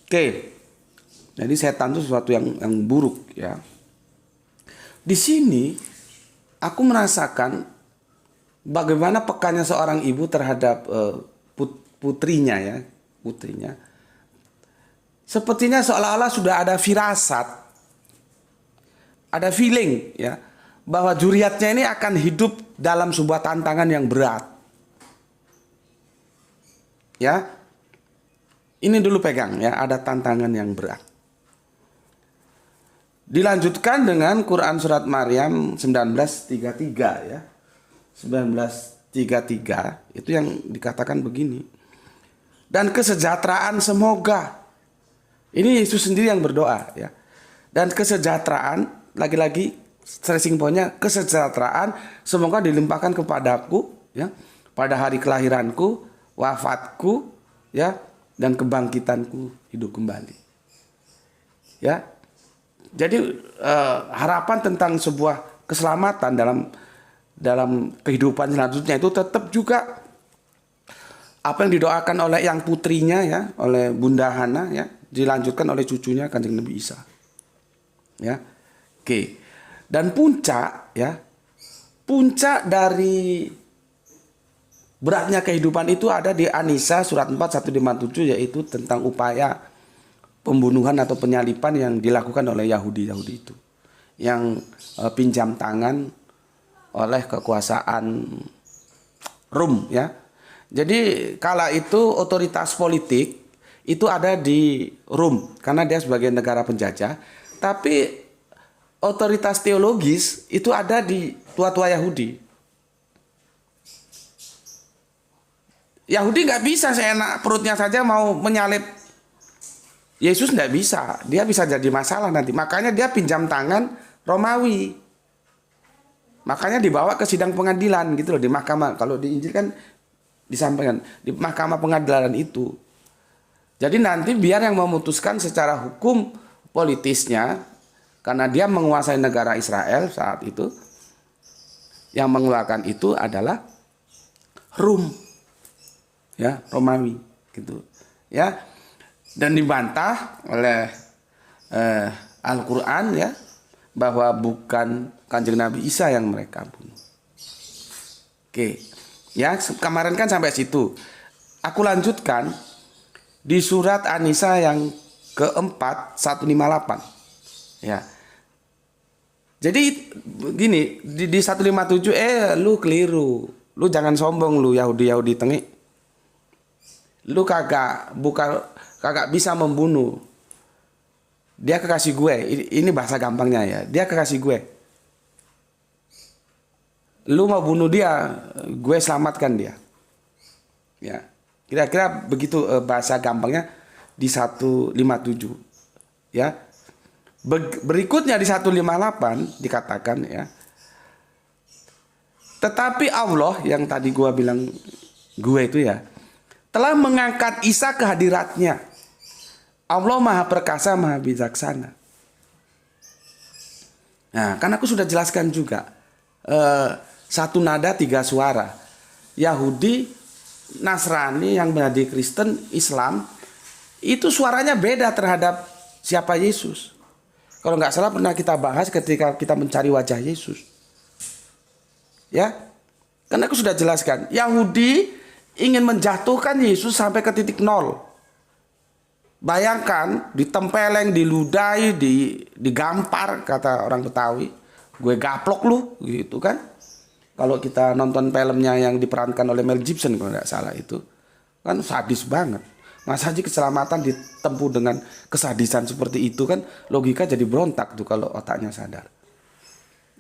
Oke. Jadi setan itu sesuatu yang buruk ya. Di sini aku merasakan bagaimana pekanya seorang ibu terhadap putrinya ya, putrinya. Sepertinya seolah-olah sudah ada firasat, ada feeling ya, bahwa zuriatnya ini akan hidup dalam sebuah tantangan yang berat. Ya. Ini dulu pegang ya, ada tantangan yang berat. Dilanjutkan dengan Quran surat Maryam 19:33 ya. 19:33 itu yang dikatakan begini. Dan kesejahteraan semoga. Ini Yesus sendiri yang berdoa ya. Dan kesejahteraan, lagi-lagi stressing pointnya, kesejahteraan semoga dilimpahkan kepadaku ya, pada hari kelahiranku, wafatku ya, dan kebangkitanku hidup kembali. Ya. Jadi harapan tentang sebuah keselamatan dalam kehidupan selanjutnya itu tetap juga apa yang didoakan oleh yang putrinya ya, oleh Bunda Hana ya, dilanjutkan oleh cucunya Kanjeng Nabi Isa. Ya. Oke. Dan puncak ya, puncak dari beratnya kehidupan itu ada di An-Nisa surat 4:157, yaitu tentang upaya pembunuhan atau penyalipan yang dilakukan oleh Yahudi itu, yang pinjam tangan oleh kekuasaan Rum ya. Jadi kala itu otoritas politik itu ada di Rum karena dia sebagai negara penjajah, tapi otoritas teologis itu ada di tua-tua Yahudi. Yahudi nggak bisa seenak perutnya saja mau menyalib Yesus, nggak bisa. Dia bisa jadi masalah nanti. Makanya dia pinjam tangan Romawi. Makanya dibawa ke sidang pengadilan gitu loh, di mahkamah. Kalau di Injil kan disampaikan di mahkamah pengadilan itu. Jadi nanti biar yang memutuskan secara hukum politisnya, karena dia menguasai negara Israel saat itu, yang mengeluarkan itu adalah Rum, ya, Romawi, gitu, ya, dan dibantah oleh Al-Quran ya, bahwa bukan Kanjeng Nabi Isa yang mereka bunuh. Oke, ya, kemarin kan sampai situ. Aku lanjutkan di surat An-Nisa yang keempat 158. Ya. Jadi gini, di 157 lu keliru. Lu jangan sombong lu Yahudi tengik. Lu kagak bisa membunuh Dia kekasih gue. Ini bahasa gampangnya ya. Dia kekasih gue. Lu mau bunuh dia, gue selamatkan dia. Ya. Kira-kira begitu bahasa gampangnya di 157. Ya. Berikutnya di 158 dikatakan ya. Tetapi Allah yang tadi gue bilang gue itu ya, telah mengangkat Isa ke hadiratnya. Allah Maha Perkasa, Maha Bijaksana. Nah, kan aku sudah jelaskan juga. Satu nada tiga suara. Yahudi, Nasrani yang menjadi Kristen, Islam, itu suaranya beda terhadap siapa Yesus. Kalau nggak salah pernah kita bahas ketika kita mencari wajah Yesus. Ya, karena aku sudah jelaskan. Yahudi ingin menjatuhkan Yesus sampai ke titik nol. Bayangkan, ditempeleng, diludahi, digampar, kata orang Betawi. Gue gaplok lu, gitu kan. Kalau kita nonton filmnya yang diperankan oleh Mel Gibson kalau nggak salah itu, kan sadis banget. Masa aja keselamatan ditempuh dengan kesadisan seperti itu kan, logika jadi berontak tuh kalau otaknya sadar.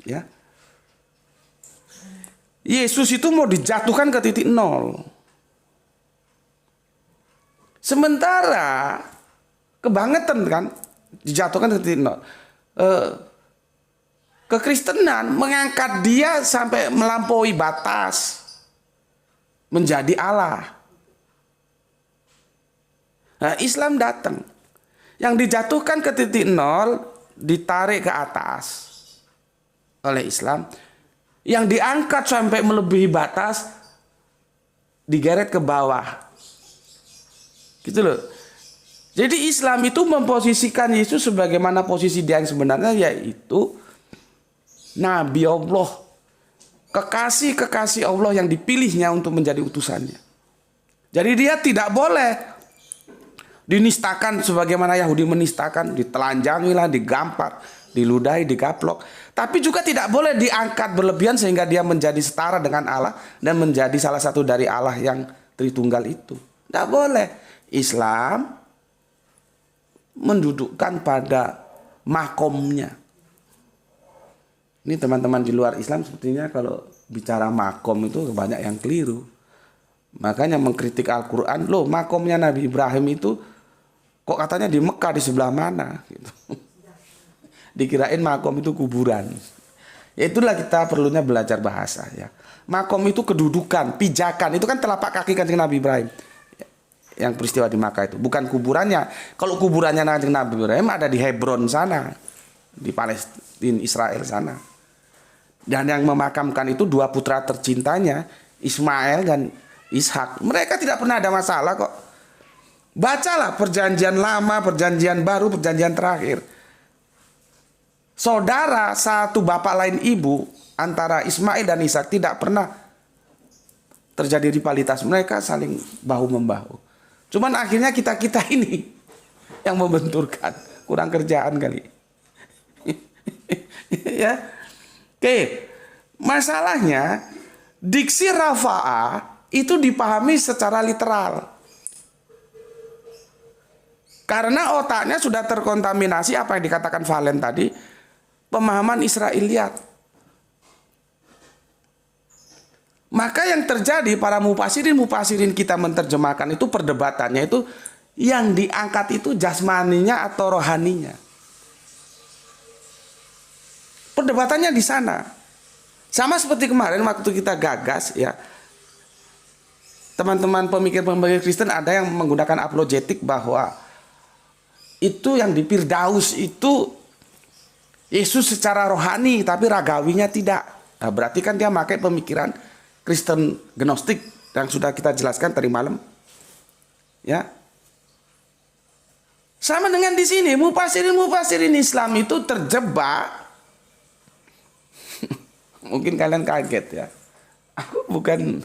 Ya, Yesus itu mau dijatuhkan ke titik nol. Sementara kebangetan kan dijatuhkan ke titik nol. Kekristenan mengangkat dia sampai melampaui batas menjadi Allah. Nah, Islam datang. Yang dijatuhkan ke titik nol ditarik ke atas oleh Islam. Yang diangkat sampai melebihi batas digeret ke bawah. Gitu loh. Jadi Islam itu memposisikan Yesus sebagaimana posisi dia yang sebenarnya, yaitu Nabi Allah, kekasih Allah yang dipilihnya untuk menjadi utusannya. Jadi dia tidak boleh dinistakan sebagaimana Yahudi menistakan, ditelanjangilah, digampar, diludahi, digaplok. Tapi juga tidak boleh diangkat berlebihan sehingga dia menjadi setara dengan Allah dan menjadi salah satu dari Allah yang Tritunggal itu. Tidak boleh. Islam mendudukkan pada makomnya. Ini teman-teman di luar Islam sepertinya kalau bicara makom itu banyak yang keliru. Makanya mengkritik Al-Quran, loh makomnya Nabi Ibrahim itu kok katanya di Mekah di sebelah mana? Gitu. Dikirain makom itu kuburan. Ya itulah kita perlunya belajar bahasa ya. Makom itu kedudukan, pijakan, itu kan telapak kaki Kanjeng Nabi Ibrahim. Yang peristiwa di Makkah itu, bukan kuburannya. Kalau kuburannya Kanjeng Nabi Ibrahim ada di Hebron sana, di Palestina, Israel sana. Dan yang memakamkan itu dua putra tercintanya, Ismail dan Ishak. Mereka tidak pernah ada masalah kok. Bacalah perjanjian lama, perjanjian baru, perjanjian terakhir. Saudara satu bapak lain ibu antara Ismail dan Ishak tidak pernah terjadi rivalitas. Mereka saling bahu-membahu. Cuman akhirnya kita-kita ini yang membenturkan. Kurang kerjaan kali. Ya. Oke, masalahnya diksi rafa'ah itu dipahami secara literal. Karena otaknya sudah terkontaminasi apa yang dikatakan Valen tadi, pemahaman Israiliyat. Maka yang terjadi para mufasirin kita menerjemahkan itu perdebatannya itu yang diangkat itu jasmaninya atau rohaninya. Perdebatannya di sana. Sama seperti kemarin waktu kita gagas ya. Teman-teman pemikir-pemikir Kristen ada yang menggunakan apologetik bahwa itu yang di Firdaus itu Yesus secara rohani tapi ragawinya tidak. Nah, berarti kan dia pakai pemikiran Kristen Gnostik yang sudah kita jelaskan tadi malam. Ya. Sama dengan di sini, mufasirin Islam itu terjebak. Mungkin kalian kaget ya. Aku bukan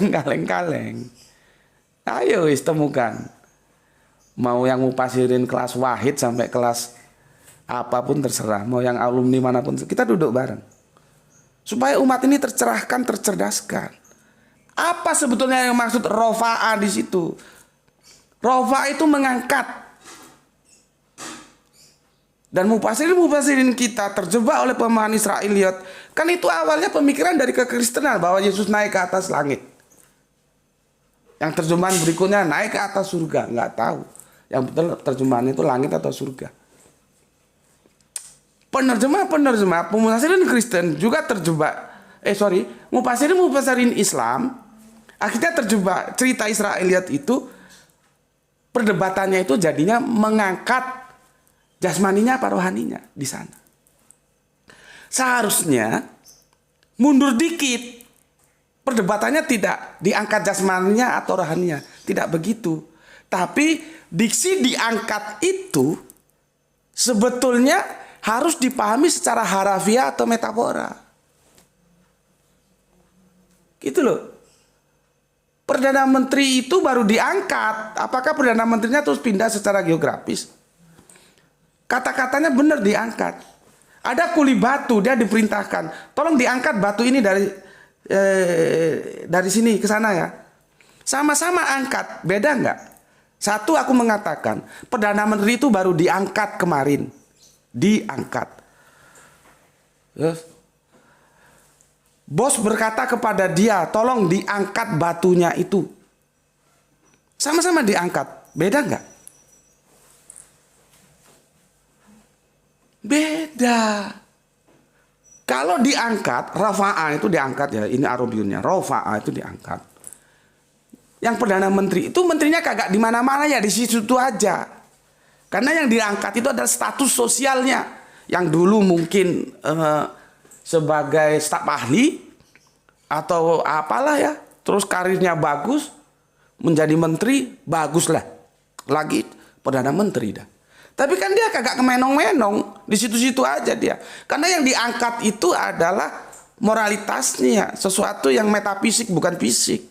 kaleng-kaleng. Ayo temukan. Mau yang mufasirin kelas wahid sampai kelas apapun terserah. Mau yang alumni manapun, kita duduk bareng. Supaya umat ini tercerahkan, tercerdaskan. Apa sebetulnya yang maksud rofa'ah di situ? Rofa'ah itu mengangkat. Dan mufasirin kita terjebak oleh pemahaman Israiliyat. Kan itu awalnya pemikiran dari kekristenan bahwa Yesus naik ke atas langit. Yang terjemahan berikutnya naik ke atas surga, nggak tahu. Yang betul terjemahannya itu langit atau surga. Penerjemah mufasirin Kristen juga terjebak. Mufasirin Islam akhirnya terjebak. Cerita Israiliyat itu perdebatannya itu jadinya mengangkat jasmaninya apa rohaninya di sana. Seharusnya mundur dikit. Perdebatannya tidak diangkat jasmaninya atau rohaninya, tidak begitu. Tapi diksi diangkat itu sebetulnya harus dipahami secara harafiah atau metafora. Gitu loh. Perdana Menteri itu baru diangkat. Apakah Perdana Menterinya terus pindah secara geografis? Kata-katanya benar diangkat. Ada kuli batu, dia diperintahkan, tolong diangkat batu ini dari sini ke sana ya. Sama-sama angkat, beda nggak? Satu aku mengatakan, Perdana Menteri itu baru diangkat kemarin. Diangkat. Terus, bos berkata kepada dia, tolong diangkat batunya itu. Sama-sama diangkat, beda nggak? Beda. Kalau diangkat, rafa'ah itu diangkat ya, ini arobiyunnya, rafa'ah itu diangkat. Yang Perdana Menteri itu menterinya kagak di mana-mana ya, di situ aja. Karena yang diangkat itu adalah status sosialnya. Yang dulu mungkin sebagai staf ahli atau apalah ya, terus karirnya bagus, menjadi menteri, baguslah. Lagi Perdana Menteri dah. Tapi kan dia kagak kemenong-menong, di situ-situ aja dia. Karena yang diangkat itu adalah moralitasnya, sesuatu yang metafisik bukan fisik.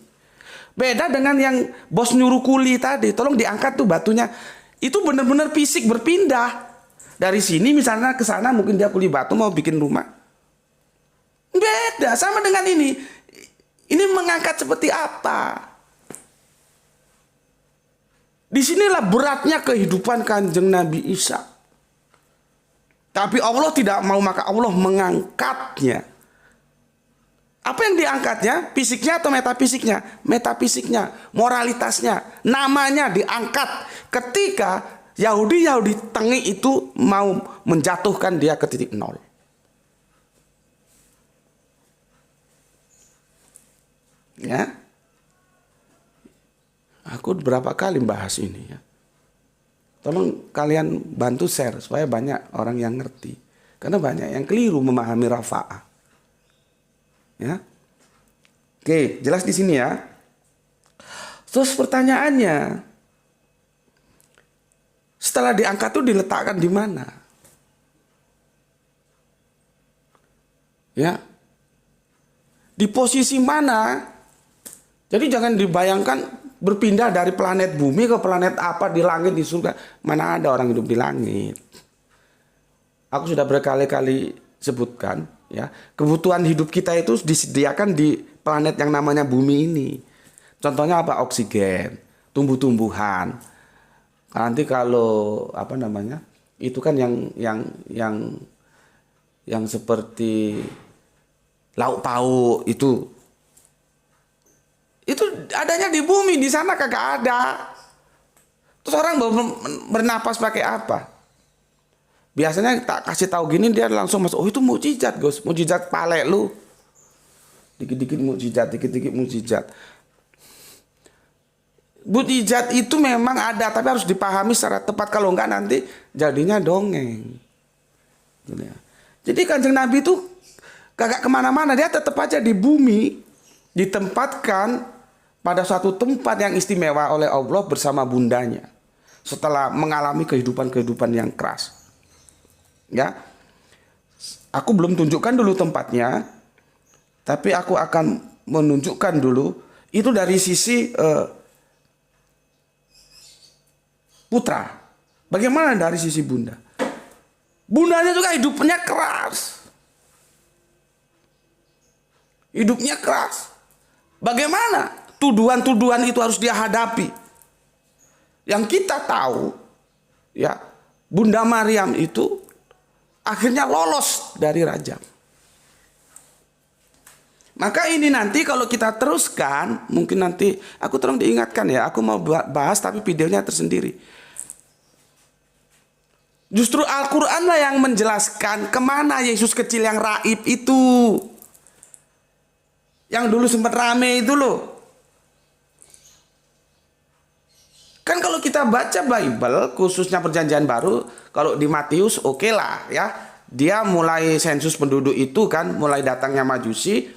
Beda dengan yang bos nyuruh kuli tadi, tolong diangkat tuh batunya. Itu benar-benar fisik berpindah. Dari sini misalnya ke sana, mungkin dia kuli batu mau bikin rumah. Beda, sama dengan ini. Ini mengangkat seperti apa? Disinilah beratnya kehidupan Kanjeng Nabi Isa. Tapi Allah tidak mau, maka Allah mengangkatnya. Apa yang diangkatnya? Fisiknya atau metafisiknya? Metafisiknya, moralitasnya, namanya diangkat. Ketika Yahudi Tengi itu mau menjatuhkan dia ke titik nol. Ya. Aku berapa kali bahas ini ya. Tolong kalian bantu share supaya banyak orang yang ngerti. Karena banyak yang keliru memahami rafa'ah. Ya. Oke, jelas di sini ya. Terus pertanyaannya, setelah diangkat itu diletakkan di mana? Ya. Di posisi mana? Jadi jangan dibayangkan berpindah dari planet bumi ke planet apa di langit, di surga. Mana ada orang hidup di langit. Aku sudah berkali-kali sebutkan ya, kebutuhan hidup kita itu disediakan di planet yang namanya bumi ini. Contohnya apa? Oksigen, tumbuh-tumbuhan. Nanti kalau apa namanya? Itu kan yang seperti lauk pauk itu adanya di bumi, di sana kagak ada. Terus orang bernapas pakai apa? Biasanya tak kasih tahu gini dia langsung masuk, oh itu mukjizat, Gus, mukjizat pale lu. Dikit-dikit mukjizat, dikit-dikit mukjizat. Mukjizat itu memang ada, tapi harus dipahami secara tepat, kalau enggak nanti jadinya dongeng. Jadi Kanjeng Nabi itu kagak kemana-mana, dia tetap aja di bumi, ditempatkan pada suatu tempat yang istimewa oleh Allah bersama bundanya setelah mengalami kehidupan yang keras. Ya, aku belum tunjukkan dulu tempatnya, tapi aku akan menunjukkan dulu itu dari sisi putra. Bagaimana dari sisi bunda? Bundanya juga hidupnya keras. Hidupnya keras. Bagaimana? Tuduhan-tuduhan itu harus dia hadapi. Yang kita tahu, ya, Bunda Maryam itu akhirnya lolos dari rajam. Maka ini nanti kalau kita teruskan, mungkin nanti aku tolong diingatkan ya, aku mau bahas tapi videonya tersendiri. Justru Al-Quran lah yang menjelaskan kemana Yesus kecil yang raib itu. Yang dulu sempat rame itu loh. Kan kalau kita baca Bible, khususnya perjanjian baru, kalau di Matius oke lah ya. Dia mulai sensus penduduk itu kan, mulai datangnya Majusi,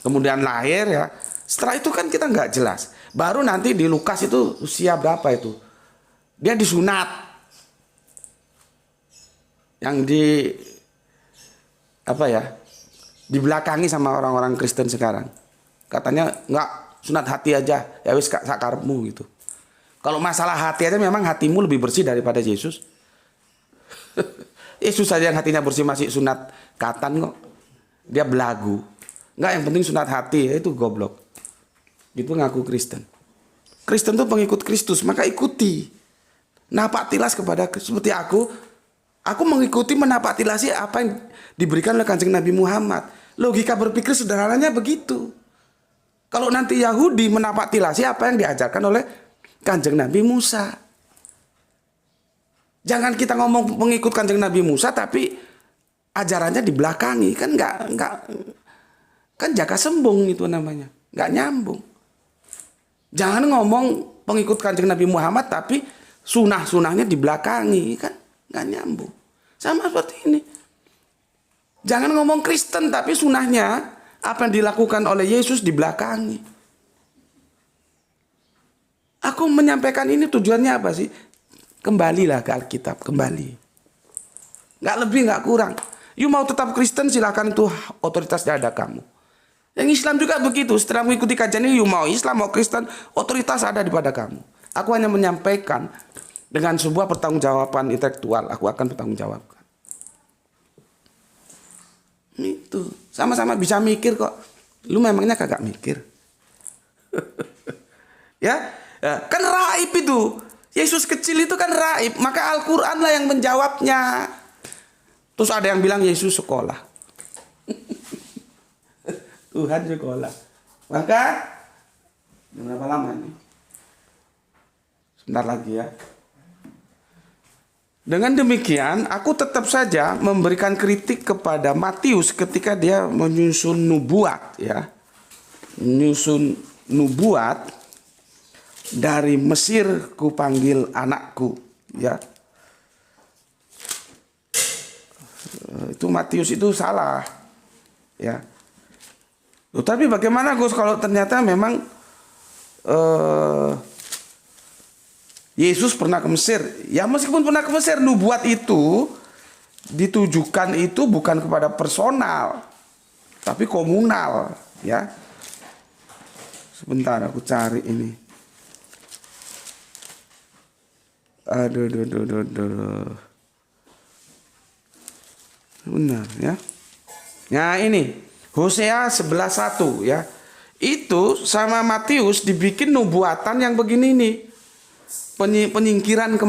kemudian lahir ya. Setelah itu kan kita nggak jelas. Baru nanti di Lukas itu usia berapa itu? Dia disunat. Yang dibelakangi sama orang-orang Kristen sekarang. Katanya nggak, sunat hati aja. Ya wis sakarepmu gitu. Kalau masalah hati aja memang hatimu lebih bersih daripada Yesus. Yesus saja yang hatinya bersih masih sunat katan kok. Dia belagu. Enggak, yang penting sunat hati, itu goblok. Itu ngaku Kristen. Kristen itu pengikut Kristus, maka ikuti. Napak tilas kepada seperti aku mengikuti menapak tilasi apa yang diberikan oleh Kanjeng Nabi Muhammad. Logika berpikir sederhananya begitu. Kalau nanti Yahudi menapak tilasi apa yang diajarkan oleh Kanjeng Nabi Musa. Jangan kita ngomong mengikut Kanjeng Nabi Musa tapi ajarannya dibelakangi, kan enggak kan jaka sembung itu namanya, enggak nyambung. Jangan ngomong pengikut Kanjeng Nabi Muhammad tapi sunah-sunahnya dibelakangi, kan enggak nyambung. Sama seperti ini. Jangan ngomong Kristen tapi sunahnya apa yang dilakukan oleh Yesus dibelakangi. Aku menyampaikan ini tujuannya apa sih? Kembalilah ke Alkitab, kembali. Nggak lebih, nggak kurang. You mau tetap Kristen silahkan, itu otoritasnya ada kamu. Yang Islam juga begitu. Setelah mengikuti kajian ini, you mau Islam, mau Kristen, otoritas ada di pada kamu. Aku hanya menyampaikan dengan sebuah pertanggungjawaban intelektual. Aku akan bertanggungjawabkan. Itu sama-sama bisa mikir kok. Lu memangnya kagak mikir? Ya. Kan raib itu. Yesus kecil itu kan raib. Maka Al-Quran lah yang menjawabnya. Terus ada yang bilang Yesus sekolah. Tuhan sekolah. Maka berapa lama ini? Sebentar lagi ya. Dengan demikian aku tetap saja memberikan kritik kepada Matius ketika dia menyusun nubuat ya. Menyusun nubuat. Dari Mesir kupanggil anakku, ya. Itu Matius itu salah, ya. Tapi bagaimana Gus kalau ternyata memang Yesus pernah ke Mesir? Ya meskipun pernah ke Mesir, nubuat itu ditujukan itu bukan kepada personal, tapi komunal, ya. Sebentar aku cari ini. Aduh. Benar ya. Nah ini Hosea 11:1 ya. Itu sama Matius dibikin nubuatan yang begini nih. Penyingkiran ke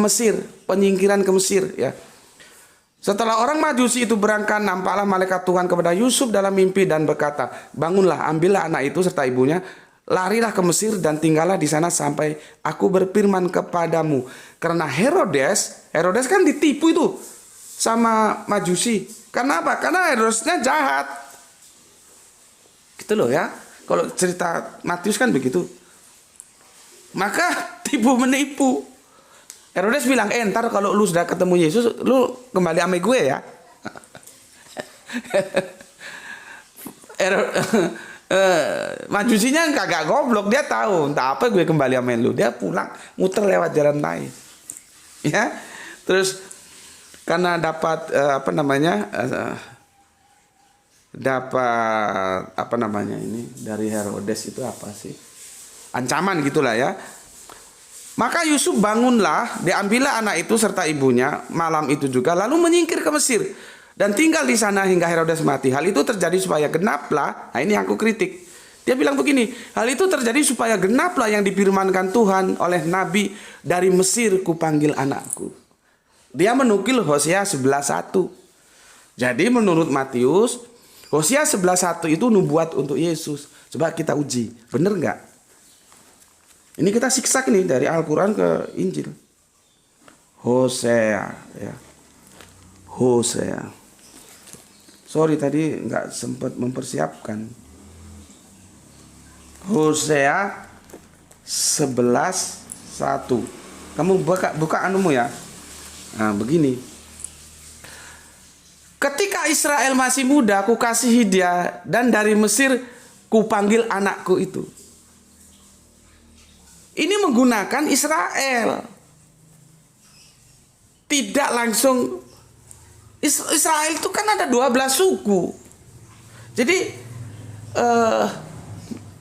Mesir ya. Setelah orang Majusi itu berangkat, nampaklah malaikat Tuhan kepada Yusuf dalam mimpi dan berkata, bangunlah, ambillah anak itu serta ibunya, larilah ke Mesir dan tinggallah di sana sampai aku berfirman kepadamu. Karena Herodes kan ditipu itu sama Majusi. Karena apa? Karena Herodesnya jahat. Gitu loh ya. Kalau cerita Matius kan begitu. Maka tipu menipu. Herodes bilang, ntar kalau lu sudah ketemu Yesus, lu kembali sama gue ya. Majusinya kagak goblok, dia tahu entah apa gue kembali sama lu. Dia pulang muter lewat jalan lain. Ya. Terus karena dapat ini dari Herodes itu apa sih? Ancaman gitulah ya. Maka Yusuf bangunlah, diambillah anak itu serta ibunya malam itu juga, lalu menyingkir ke Mesir dan tinggal di sana hingga Herodes mati. Hal itu terjadi supaya genaplah. Nah ini yang aku kritik. Dia bilang begini, hal itu terjadi supaya genaplah yang difirmankan Tuhan oleh Nabi, dari Mesir kupanggil anakku. Dia menukil Hosea 11:1. Jadi menurut Matius, Hosea 11:1 itu nubuat untuk Yesus. Coba kita uji, bener nggak? Ini kita siksak nih dari Al-Quran ke Injil. Hosea, ya. Hosea. Sorry tadi nggak sempat mempersiapkan. Hosea 11:1. Kamu buka anumu ya. Nah, begini. Ketika Israel masih muda, ku kasihi dia, dan dari Mesir ku panggil anakku itu. Ini menggunakan Israel. Tidak langsung. Israel itu kan ada 12 suku. Jadi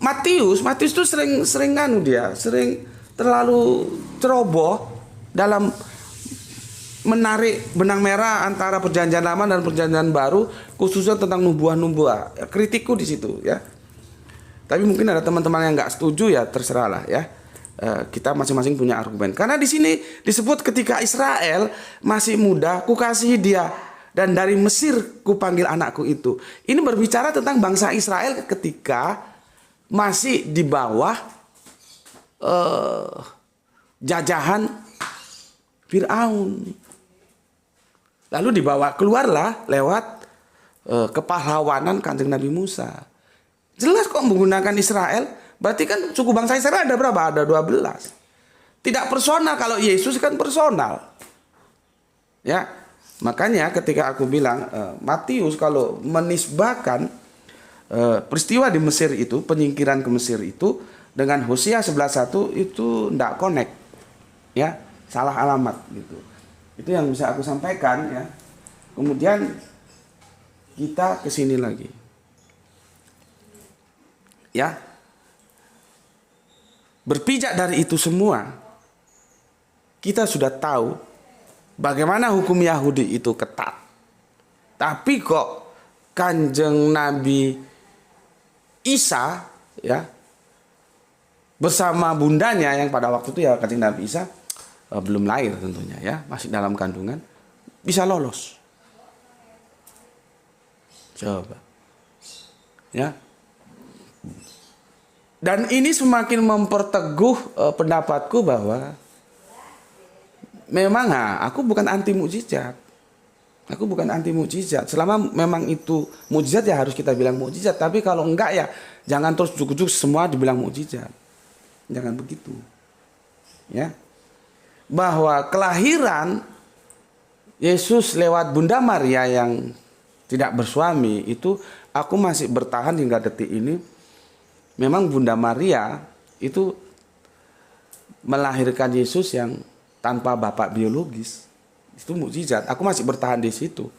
Matius itu sering terlalu ceroboh dalam menarik benang merah antara perjanjian lama dan perjanjian baru, khususnya tentang nubuah-nubuah. Kritikku di situ ya. Tapi mungkin ada teman-teman yang nggak setuju, ya terserahlah ya. Kita masing-masing punya argumen. Karena di sini disebut ketika Israel masih muda, ku kasihi dia, dan dari Mesir ku panggil anakku itu. Ini berbicara tentang bangsa Israel ketika masih di bawah jajahan Fir'aun. Lalu dibawa keluarlah lewat kepahlawanan Kanjeng Nabi Musa. Jelas kok menggunakan Israel. Berarti kan suku bangsa Israel ada berapa? Ada 12. Tidak personal. Kalau Yesus kan personal. Ya, makanya ketika aku bilang Matius kalau menisbahkan peristiwa di Mesir itu, penyingkiran ke Mesir itu dengan Hosea 11:1 itu tidak connect. Ya, salah alamat gitu. Itu yang bisa aku sampaikan ya. Kemudian kita ke sini lagi. Ya. Berpijak dari itu semua, kita sudah tahu bagaimana hukum Yahudi itu ketat. Tapi kok Kanjeng Nabi Isa ya bersama bundanya yang pada waktu itu ya Kanjeng Nabi Isa belum lahir tentunya ya, masih dalam kandungan, bisa lolos. Coba. Ya. Dan ini semakin memperteguh pendapatku bahwa memang aku bukan anti mukjizat. Aku bukan anti mukjizat. Selama memang itu mukjizat ya harus kita bilang mukjizat. Tapi kalau enggak ya jangan terus jujuk-jujuk semua dibilang mukjizat. Jangan begitu. Ya. Bahwa kelahiran Yesus lewat Bunda Maria yang tidak bersuami itu aku masih bertahan hingga detik ini. Memang Bunda Maria itu melahirkan Yesus yang tanpa bapak biologis. Itu mukjizat. Aku masih bertahan di situ.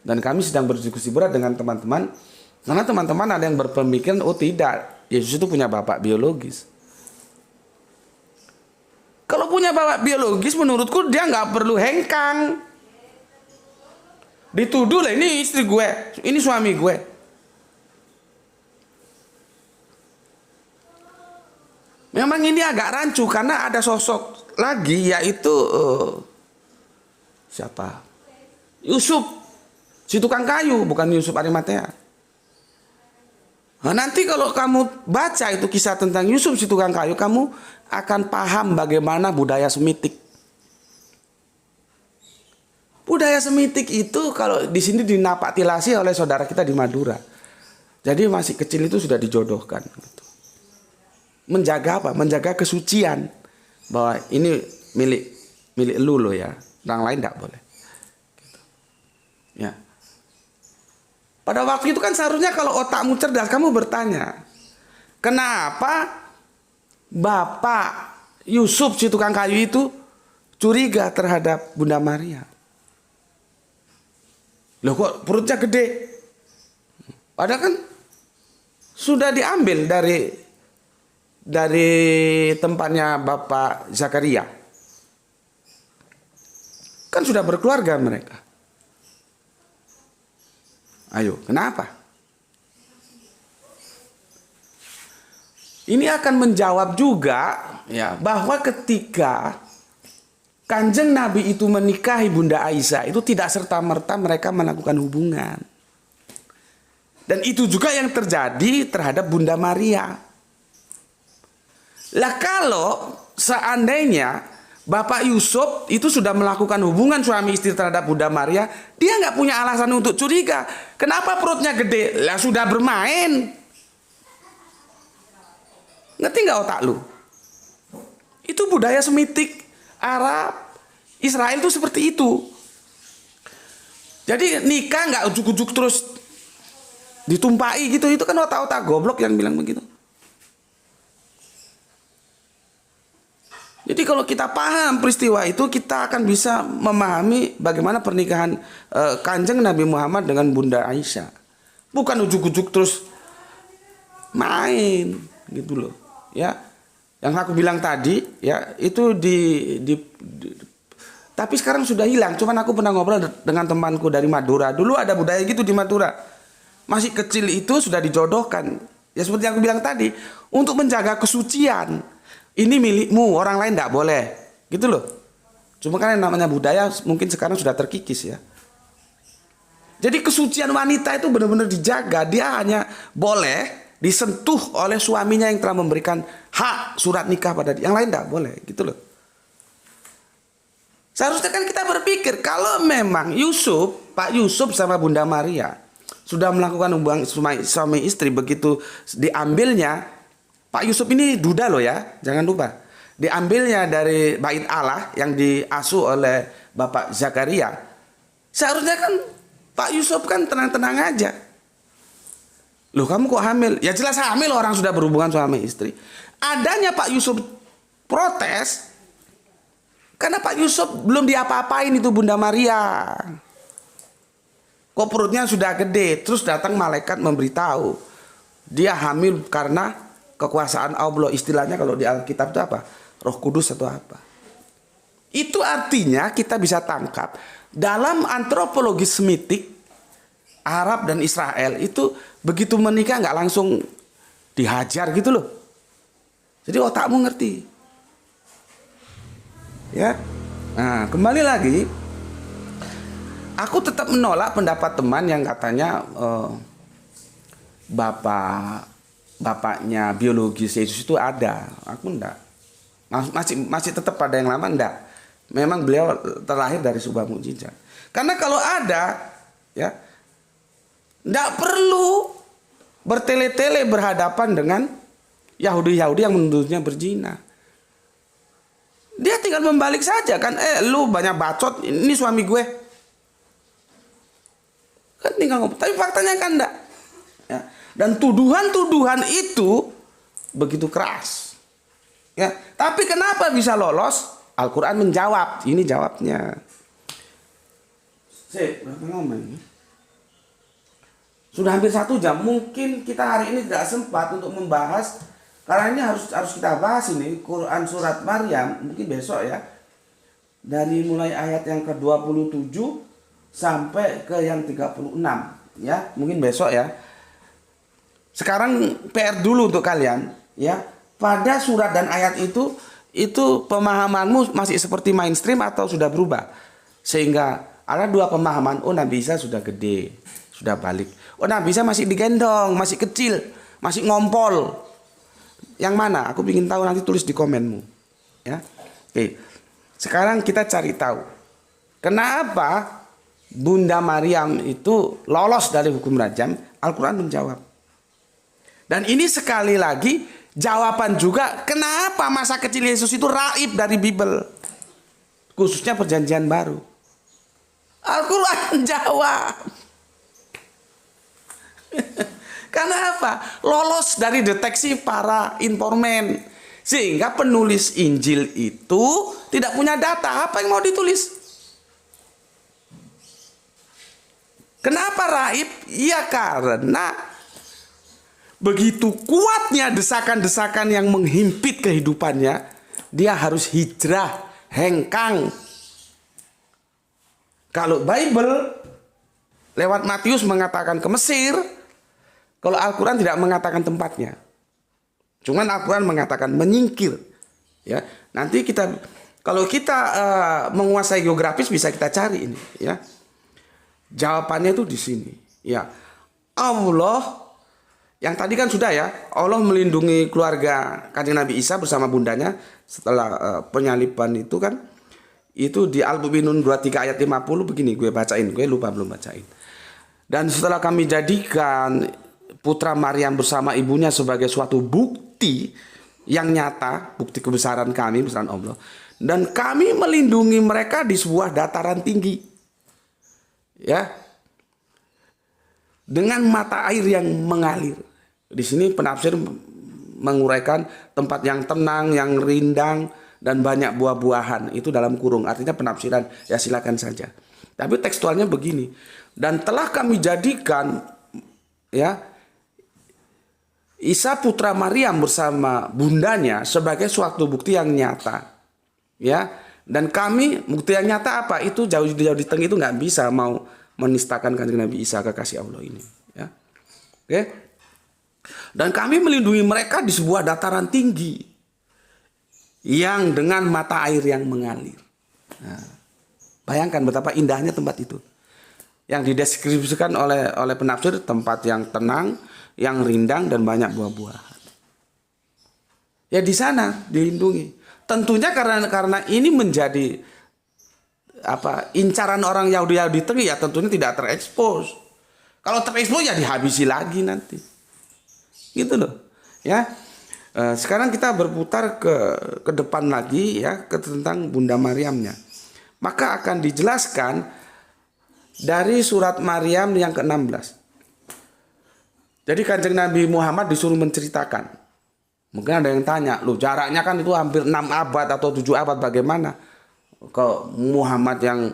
Dan kami sedang berdiskusi berat dengan teman-teman. Karena teman-teman ada yang berpemikiran, oh tidak, Yesus itu punya bapak biologis. Kalau punya bapak biologis menurutku dia nggak perlu hengkang. Dituduh lah, ini istri gue, ini suami gue. Memang ini agak rancu karena ada sosok lagi yaitu siapa? Yusuf, si tukang kayu, bukan Yusuf Arimatea. Nah, nanti kalau kamu baca itu kisah tentang Yusuf si tukang kayu, kamu akan paham bagaimana budaya Semitik. Budaya Semitik itu kalau di sini dinapatilasi oleh saudara kita di Madura. Jadi masih kecil itu sudah dijodohkan. Gitu. Menjaga apa? Menjaga kesucian. Bahwa ini milik lu loh ya. Orang lain tidak boleh. Gitu. Ya. Pada waktu itu kan seharusnya kalau otakmu cerdas, kamu bertanya. Kenapa Bapak Yusuf si tukang kayu itu curiga terhadap Bunda Maria? Loh kok perutnya gede? Padahal kan sudah diambil dari tempatnya Bapak Zakaria. Kan sudah berkeluarga mereka. Ayo, kenapa? Ini akan menjawab juga ya bahwa ketika Kanjeng Nabi itu menikahi Bunda Aisyah itu tidak serta-merta mereka melakukan hubungan. Dan itu juga yang terjadi terhadap Bunda Maria. Lah kalau seandainya Bapak Yusuf itu sudah melakukan hubungan suami istri terhadap Bunda Maria, dia nggak punya alasan untuk curiga. Kenapa perutnya gede? Lah sudah bermain. Ngerti nggak otak lu? Itu budaya Semitik Arab, Israel itu seperti itu. Jadi nikah nggak ujuk-ujuk terus ditumpai gitu, itu kan otak-otak goblok yang bilang begitu. Jadi kalau kita paham peristiwa itu, kita akan bisa memahami bagaimana pernikahan Kanjeng Nabi Muhammad dengan Bunda Aisyah. Bukan ujuk-ujuk terus main gitu loh, ya. Yang aku bilang tadi, ya, itu tapi sekarang sudah hilang. Cuman aku pernah ngobrol dengan temanku dari Madura. Dulu ada budaya gitu di Madura. Masih kecil itu sudah dijodohkan. Ya seperti yang aku bilang tadi, untuk menjaga kesucian. Ini milikmu, orang lain tidak boleh. Gitu loh. Cuma kan yang namanya budaya mungkin sekarang sudah terkikis ya. Jadi kesucian wanita itu benar-benar dijaga. Dia hanya boleh disentuh oleh suaminya yang telah memberikan hak surat nikah pada dia. Yang lain tidak boleh, gitu loh. Seharusnya kan kita berpikir kalau memang Pak Yusuf sama Bunda Maria sudah melakukan hubungan suami istri, begitu diambilnya, Pak Yusuf ini duda loh ya, jangan lupa. Diambilnya dari bait Allah yang diasuh oleh Bapak Zakaria. Seharusnya kan Pak Yusuf kan tenang-tenang aja. Loh kamu kok hamil? Ya jelas hamil, orang sudah berhubungan suami istri. Adanya Pak Yusuf protes karena Pak Yusuf belum diapa-apain itu Bunda Maria. Kok perutnya sudah gede. Terus datang malaikat memberitahu dia hamil karena kekuasaan Allah. Istilahnya kalau di Alkitab itu apa? Roh Kudus atau apa. Itu artinya kita bisa tangkap dalam antropologi Semitik Arab dan Israel itu begitu menikah nggak langsung dihajar gitu loh. Jadi otakmu ngerti. Ya. Nah, kembali lagi, aku tetap menolak pendapat teman yang katanya bapaknya biologis Yesus itu ada. Aku enggak. Masih tetap pada yang lama enggak. Memang beliau terlahir dari sebuah mukjizat. Karena kalau ada, ya, enggak perlu bertele-tele berhadapan dengan Yahudi-Yahudi yang menuduhnya berzina. Dia tinggal membalik saja kan, lu banyak bacot, ini suami gue. Kan tinggal ngomong, tapi faktanya kan enggak. Ya. Dan tuduhan-tuduhan itu begitu keras. Ya, tapi kenapa bisa lolos? Al-Quran menjawab, ini jawabnya. Berapa lama ini? Sudah hampir 1 jam. Mungkin kita hari ini tidak sempat untuk membahas, karena ini harus kita bahas ini Quran surat Maryam mungkin besok ya. Dari mulai ayat yang ke-27 sampai ke yang 36 ya, mungkin besok ya. Sekarang PR dulu untuk kalian ya. Pada surat dan ayat itu pemahamanmu masih seperti mainstream atau sudah berubah? Sehingga ada 2 pemahaman. Oh, Nabi Isa sudah gede, sudah balik. Oh, Nabi Isa masih digendong, masih kecil, masih ngompol. Yang mana? Aku ingin tahu, nanti tulis di komenmu. Ya. Oke. Sekarang kita cari tahu. Kenapa Bunda Maryam itu lolos dari hukum rajam? Al-Quran menjawab. Dan ini sekali lagi jawaban juga kenapa masa kecil Yesus itu raib dari Bible. Khususnya Perjanjian Baru. Al-Quran menjawab. Karena apa? Lolos dari deteksi para informan. Sehingga penulis Injil itu tidak punya data apa yang mau ditulis. Kenapa raib? Ya karena begitu kuatnya desakan-desakan yang menghimpit kehidupannya, dia harus hijrah, hengkang. Kalau Bible lewat Matius mengatakan ke Mesir, kalau Al-Quran tidak mengatakan tempatnya. Cuman Al-Quran mengatakan menyingkir. Ya, nanti kita Kalau kita menguasai geografis bisa kita cari ini, ya. Jawabannya itu di sini, ya. Allah yang tadi kan sudah ya, Allah melindungi keluarga Kanjeng Nabi Isa bersama bundanya setelah penyaliban itu kan. Itu di Al-Mu'minun 23 ayat 50 begini, gue bacain, gue lupa belum bacain. Dan setelah kami jadikan putra Maryam bersama ibunya sebagai suatu bukti yang nyata, bukti kebesaran kami, kebesaran Allah. Dan kami melindungi mereka di sebuah dataran tinggi. Ya. Dengan mata air yang mengalir. Di sini penafsir menguraikan tempat yang tenang, yang rindang, dan banyak buah-buahan, itu dalam kurung, artinya penafsiran, ya silakan saja. Tapi tekstualnya begini, dan telah kami jadikan ya Isa putra Maryam bersama bundanya sebagai suatu bukti yang nyata, ya. Dan kami bukti yang nyata apa? Itu jauh di tengah itu nggak bisa mau menistakan Kanjeng Nabi Isa kekasih Allah ini, ya. Oke. Dan kami melindungi mereka di sebuah dataran tinggi yang dengan mata air yang mengalir. Nah, bayangkan betapa indahnya tempat itu. Yang dideskripsikan oleh penafsir tempat yang tenang, yang rindang dan banyak buah-buahan. Ya di sana dilindungi. Tentunya karena ini menjadi incaran orang Yahudi tengah, ya tentunya tidak terekspos. Kalau terekspos ya dihabisi lagi nanti. Gitu loh. Ya. Sekarang kita berputar ke depan lagi ya, tentang Bunda Maryamnya. Maka akan dijelaskan dari surat Maryam yang ke-16. Jadi Kanjeng Nabi Muhammad disuruh menceritakan. Mungkin ada yang tanya, loh jaraknya kan itu hampir 6 abad atau 7 abad, bagaimana ke Muhammad yang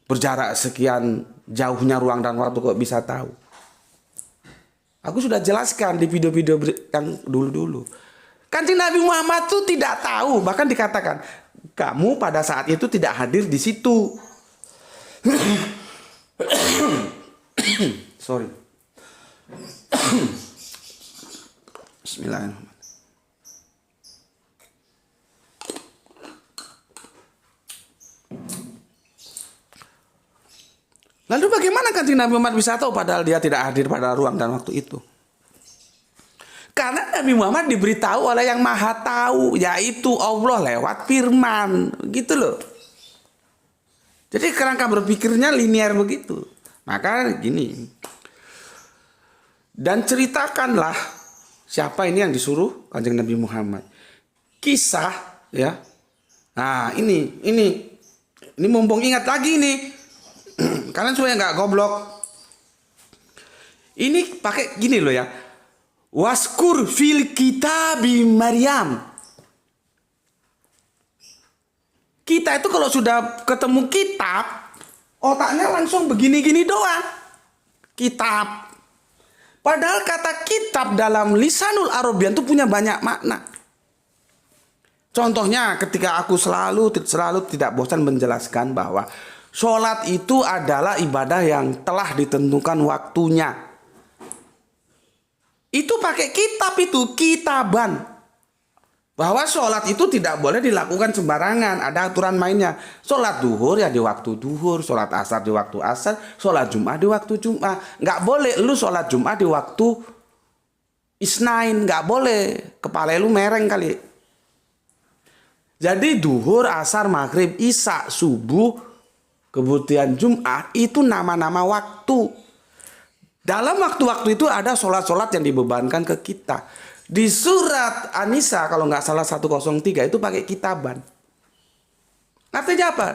berjarak sekian jauhnya ruang dan waktu kok bisa tahu? Aku sudah jelaskan di video-video yang dulu-dulu. Kanjeng Nabi Muhammad itu tidak tahu. Bahkan dikatakan, kamu pada saat itu tidak hadir di situ. Sorry. Bismillahirrahmanirrahim. Lalu bagaimana Kanjeng Nabi Muhammad bisa tahu padahal dia tidak hadir pada ruang dan waktu itu? Karena Nabi Muhammad diberitahu oleh yang maha tahu, yaitu Allah lewat firman. Gitu loh. Jadi kerangka berpikirnya linear begitu. Maka gini. Dan ceritakanlah siapa ini yang disuruh Kanjeng Nabi Muhammad. Kisah ya. Nah ini mumpung ingat lagi nih. Kalian supaya nggak goblok. Ini pakai gini loh ya. Waskur fil kitabi Maryam. Kita itu kalau sudah ketemu kitab, otaknya langsung begini-gini doang. Kitab. Padahal kata kitab dalam lisanul Arabian itu punya banyak makna. Contohnya ketika aku selalu tidak bosan menjelaskan bahwa sholat itu adalah ibadah yang telah ditentukan waktunya. Itu pakai kitab itu, kitaban. Bahwa sholat itu tidak boleh dilakukan sembarangan. Ada aturan mainnya. Sholat duhur ya di waktu duhur. Sholat asar di waktu asar. Sholat Jumat di waktu Jumat. Nggak boleh lu sholat Jumat di waktu Isnain. Nggak boleh. Kepala lu mereng kali. Jadi duhur, asar, maghrib, isya, subuh, kemudian Jumat itu nama-nama waktu. Dalam waktu-waktu itu ada sholat-sholat yang dibebankan ke kita. Di surat An-Nisa kalau nggak salah 103 itu pakai kitaban. Artinya apa?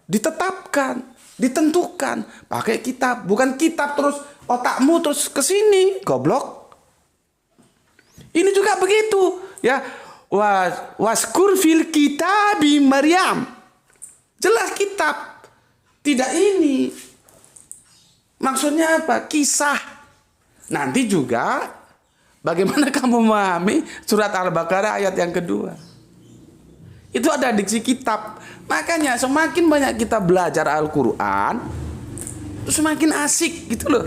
Ditetapkan, ditentukan. Pakai kitab. Bukan kitab terus otakmu terus ke sini. Goblok. Ini juga begitu. Ya. Waskur fil kitabi Maryam. Jelas kitab. Tidak ini. Maksudnya apa? Kisah. Nanti juga bagaimana kamu memahami surat Al-Baqarah ayat yang kedua. Itu ada diksi kitab. Makanya semakin banyak kita belajar Al-Quran, semakin asik gitu loh.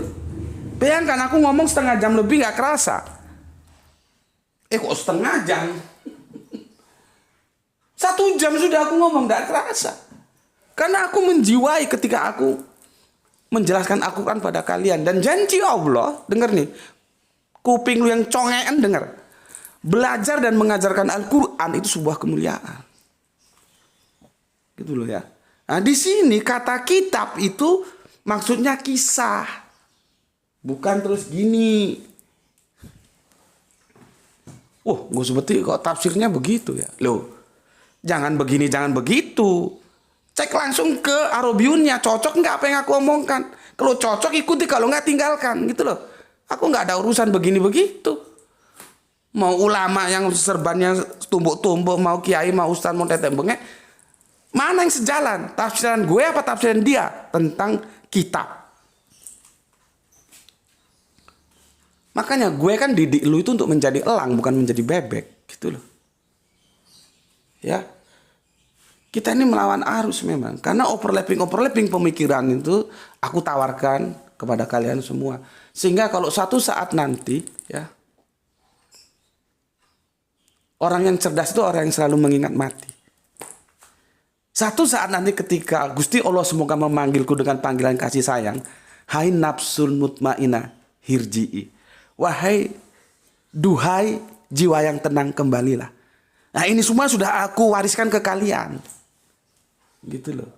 Bayangkan aku ngomong setengah jam lebih gak kerasa. Kok setengah jam? 1 jam sudah aku ngomong, gak kerasa. Karena aku menjiwai ketika aku menjelaskan Al-Quran pada kalian. Dan janji Allah, dengar nih, kuping lu yang congean dengar. Belajar dan mengajarkan Al-Quran itu sebuah kemuliaan. Gitu loh ya. Nah di sini kata kitab itu maksudnya kisah. Bukan terus gini. Gue seperti kok tafsirnya begitu ya. Loh, jangan begini, jangan begitu. Cek langsung ke Arabiunnya, cocok nggak apa yang aku omongkan. Kalau cocok ikuti, kalau nggak tinggalkan gitu loh. Aku nggak ada urusan begini begitu. Mau ulama yang serbannya tumbuk-tumbuk, mau kiai, mau ustaz, mau tetek bengek, mana yang sejalan? Tafsiran gue apa tafsiran dia tentang kitab? Makanya gue kan didik lu itu untuk menjadi elang, bukan menjadi bebek, gitu loh. Ya. Kita ini melawan arus memang. Karena overlapping pemikiran itu aku tawarkan kepada kalian semua. Sehingga kalau suatu saat nanti ya, orang yang cerdas itu orang yang selalu mengingat mati. Satu saat nanti ketika Gusti Allah semoga memanggilku dengan panggilan kasih sayang, hai nafsul mutmainah hirji'i. Duhai jiwa yang tenang, kembalilah. Nah ini semua sudah aku wariskan ke kalian. Gitu loh.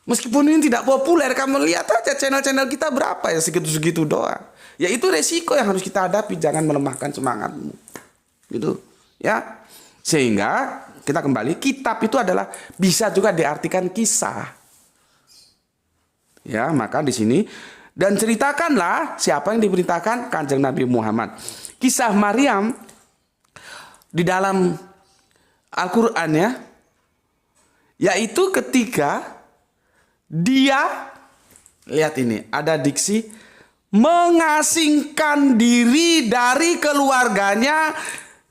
Meskipun ini tidak populer, kamu lihat aja channel-channel kita berapa ya, segitu-segitu doang. Ya itu resiko yang harus kita hadapi, jangan melemahkan semangatmu. Gitu ya. Sehingga kita kembali, kitab itu adalah bisa juga diartikan kisah. Ya, maka di sini dan ceritakanlah siapa yang diberitakan Kanjeng Nabi Muhammad. Kisah Maryam di dalam Al-Qur'an ya, yaitu ketika dia, lihat ini, ada diksi, mengasingkan diri dari keluarganya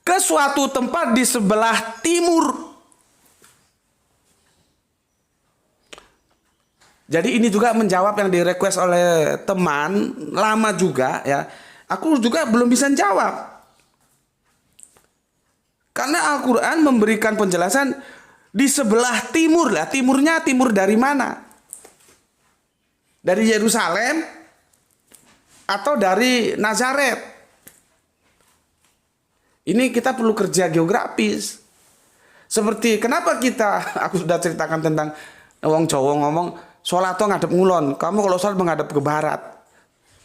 ke suatu tempat di sebelah timur. Jadi ini juga menjawab yang di-request oleh teman, lama juga ya. Aku juga belum bisa jawab. Karena Al-Quran memberikan penjelasan di sebelah timur lah. Timurnya timur dari mana? Dari Yerusalem atau dari Nazaret? Ini kita perlu kerja geografis. Seperti kenapa aku sudah ceritakan tentang wong Jawa ngomong sholat ngadep ngulon. Kamu kalau sholat menghadap ke barat.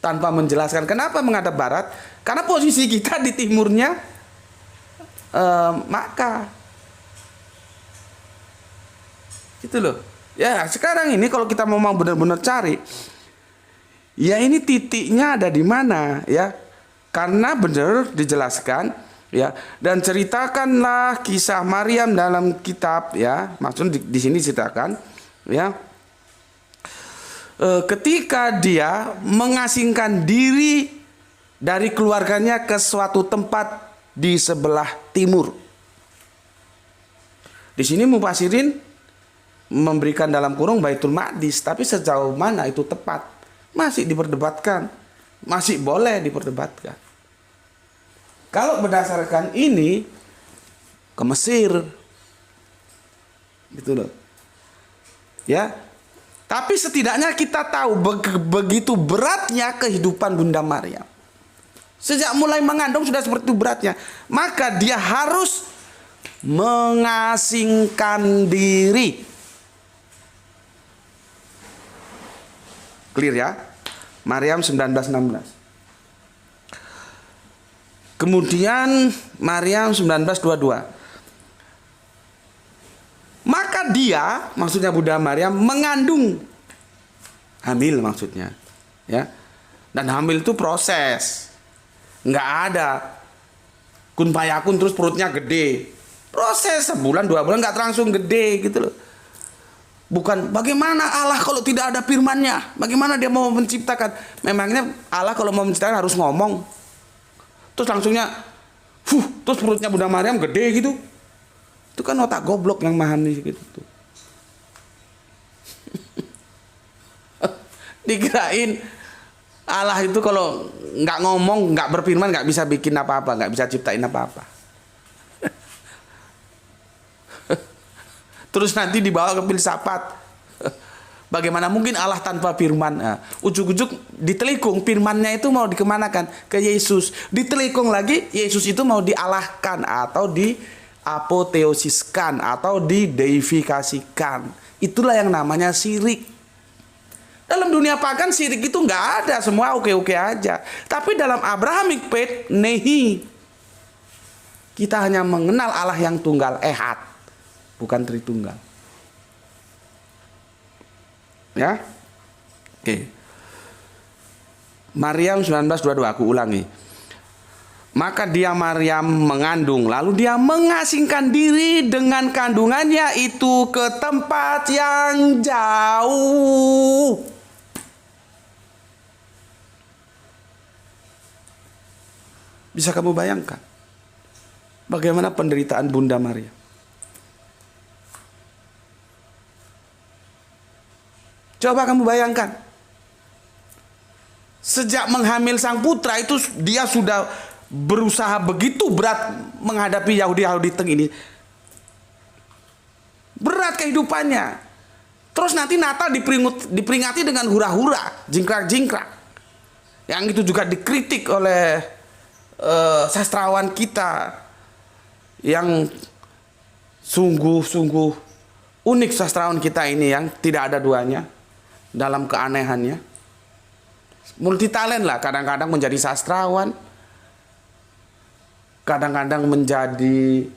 Tanpa menjelaskan kenapa menghadap barat. Karena posisi kita di timurnya Makkah. Gitu loh. Ya sekarang ini kalau kita mau benar-benar cari, ya ini titiknya ada di mana ya? Karena benar dijelaskan ya, dan ceritakanlah kisah Maryam dalam kitab ya. Maksud di sini ceritakan ya. Ketika dia mengasingkan diri dari keluarganya ke suatu tempat di sebelah timur. Di sini Mufassirin memberikan dalam kurung Baitul Maqdis, tapi sejauh mana itu tepat masih diperdebatkan, masih boleh diperdebatkan. Kalau berdasarkan ini ke Mesir, gitu loh, ya. Tapi setidaknya kita tahu begitu beratnya kehidupan Bunda Maryam. Sejak mulai mengandung sudah seperti itu beratnya, maka dia harus mengasingkan diri. Clear ya? Maryam 19:16. Kemudian Maryam 19:22. Maka dia, maksudnya Bunda Maryam, mengandung. Hamil maksudnya. Ya. Dan hamil itu proses. Nggak ada kun fayakun terus perutnya gede. Proses sebulan 2 bulan nggak langsung gede gitu loh. Bukan bagaimana Allah kalau tidak ada firman-Nya, bagaimana dia mau menciptakan. Memangnya Allah kalau mau menciptakan harus ngomong. Terus langsungnya terus perutnya Bunda Maryam gede gitu. Itu kan otak goblok yang memahami gitu tuh. Dikirain Allah itu kalau nggak ngomong, nggak berfirman, nggak bisa bikin apa-apa, nggak bisa ciptain apa-apa. terus nanti dibawa ke filsafat. Bagaimana mungkin Allah tanpa firman? Nah, ujuk-ujuk ditelikung, firmannya itu mau dikemanakan? Ke Yesus. Ditelikung lagi, Yesus itu mau dialahkan atau diapoteosiskan atau dideifikasikan. Itulah yang namanya syirik. Dalam dunia pagan syirik itu nggak ada, semua oke-oke aja. Tapi dalam Abrahamic faith, nehi. Kita hanya mengenal Allah yang tunggal, ehad, bukan tritunggal. Ya, oke. Maryam 19:22, aku ulangi. Maka dia Maryam mengandung, lalu dia mengasingkan diri dengan kandungannya itu ke tempat yang jauh. Bisa kamu bayangkan bagaimana penderitaan Bunda Maryam? Coba kamu bayangkan. Sejak menghamil sang putra itu dia sudah berusaha begitu berat menghadapi Yahudi Teng ini. Berat kehidupannya. Terus nanti Natal diperingati dengan hura-hura, jingkrak-jingkrak. Yang itu juga dikritik oleh sastrawan kita yang sungguh-sungguh unik, sastrawan kita ini yang tidak ada duanya dalam keanehannya. Multitalent lah, kadang-kadang menjadi sastrawan, kadang-kadang menjadi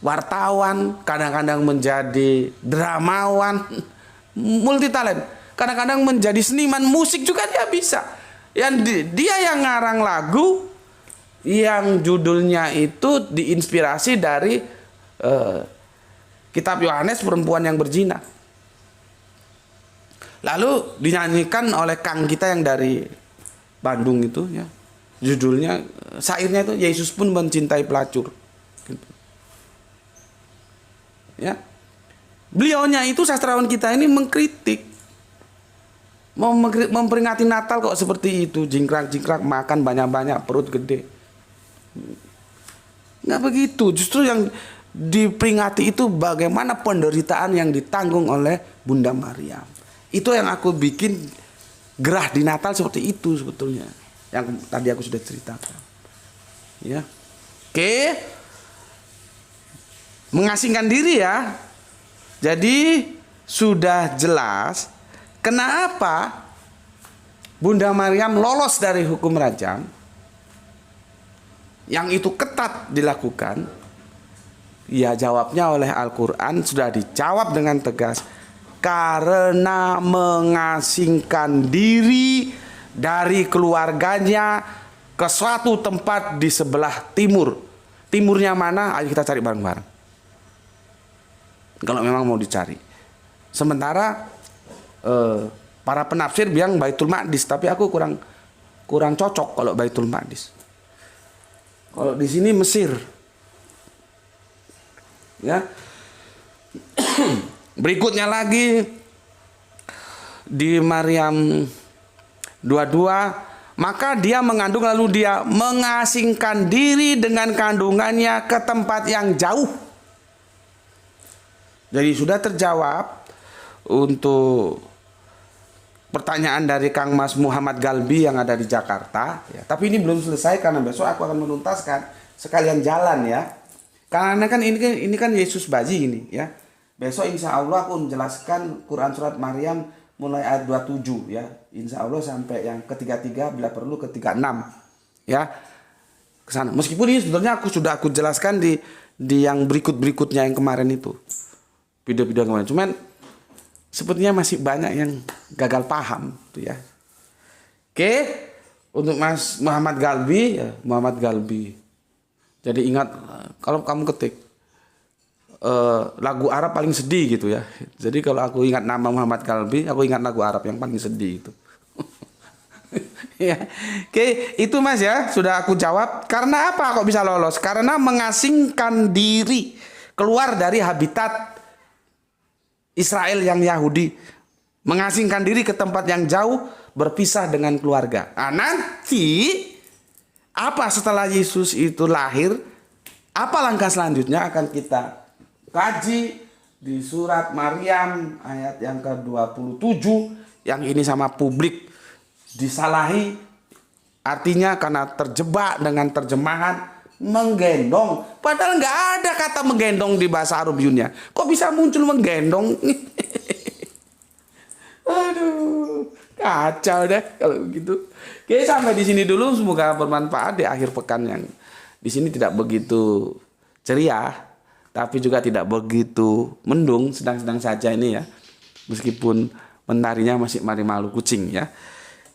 wartawan, kadang-kadang menjadi dramawan, multitalent. Kadang-kadang menjadi seniman musik juga dia bisa. Yang dia yang ngarang lagu yang judulnya itu diinspirasi dari kitab Yohanes, perempuan yang berzina. Lalu dinyanyikan oleh Kang kita yang dari Bandung itu ya. Judulnya, syairnya itu Yesus pun mencintai pelacur. Ya. Beliaunya itu sastrawan kita ini mengkritik, memperingati Natal kok seperti itu, jingkrak-jingkrak, makan banyak-banyak, perut gede. Nggak begitu. Justru yang diperingati itu bagaimana penderitaan yang ditanggung oleh Bunda Maryam. Itu yang aku bikin gerah di Natal seperti itu sebetulnya. Yang tadi aku sudah ceritakan. Ya. Oke. Mengasingkan diri ya. Jadi sudah jelas kenapa Bunda Maryam lolos dari hukum rajam. Yang itu ketat dilakukan. Ya, jawabnya oleh Al-Quran sudah dijawab dengan tegas. Karena mengasingkan diri dari keluarganya ke suatu tempat di sebelah timur. Timurnya mana? Ayo kita cari bareng-bareng. Kalau memang mau dicari. Sementara para penafsir bilang Baitul Maqdis, tapi aku kurang cocok kalau Baitul Maqdis. Kalau di sini Mesir. Ya. Berikutnya lagi di Maryam 22, maka dia mengandung lalu dia mengasingkan diri dengan kandungannya ke tempat yang jauh. Jadi sudah terjawab untuk pertanyaan dari Kang Mas Muhammad Galbi yang ada di Jakarta ya. Tapi ini belum selesai karena besok aku akan menuntaskan sekalian jalan ya. Karena kan ini kan Yesus bayi ini ya. Besok insya Allah aku menjelaskan Quran surat Maryam mulai ayat 27 ya. Insya Allah sampai yang ketiga-tiga, bila perlu ketiga-6 ya. Kesana. Meskipun ini sebenarnya sudah aku jelaskan di yang berikutnya yang kemarin itu. Video-video kemarin. Cuman sepertinya masih banyak yang gagal paham tuh ya. Oke, untuk Mas Muhammad Galbi ya, Muhammad Galbi. Jadi ingat kalau kamu ketik lagu Arab paling sedih gitu ya. Jadi kalau aku ingat nama Muhammad Galbi, aku ingat lagu Arab yang paling sedih itu. Ya. Oke, itu Mas ya, sudah aku jawab. Karena apa kok bisa lolos? Karena mengasingkan diri keluar dari habitat Israel yang Yahudi, mengasingkan diri ke tempat yang jauh, berpisah dengan keluarga. Nah, nanti apa setelah Yesus itu lahir? Apa langkah selanjutnya akan kita kaji di surat Maryam ayat yang ke-27, yang ini sama publik disalahi, artinya karena terjebak dengan terjemahan menggendong, padahal nggak ada kata menggendong di bahasa Arabinya. Kok bisa muncul menggendong? Aduh, kacau deh kalau begitu. Oke, sampai di sini dulu, semoga bermanfaat di akhir pekan yang di sini tidak begitu ceria, tapi juga tidak begitu mendung, sedang-sedang saja ini ya. Meskipun mentarinya masih mari malu kucing ya.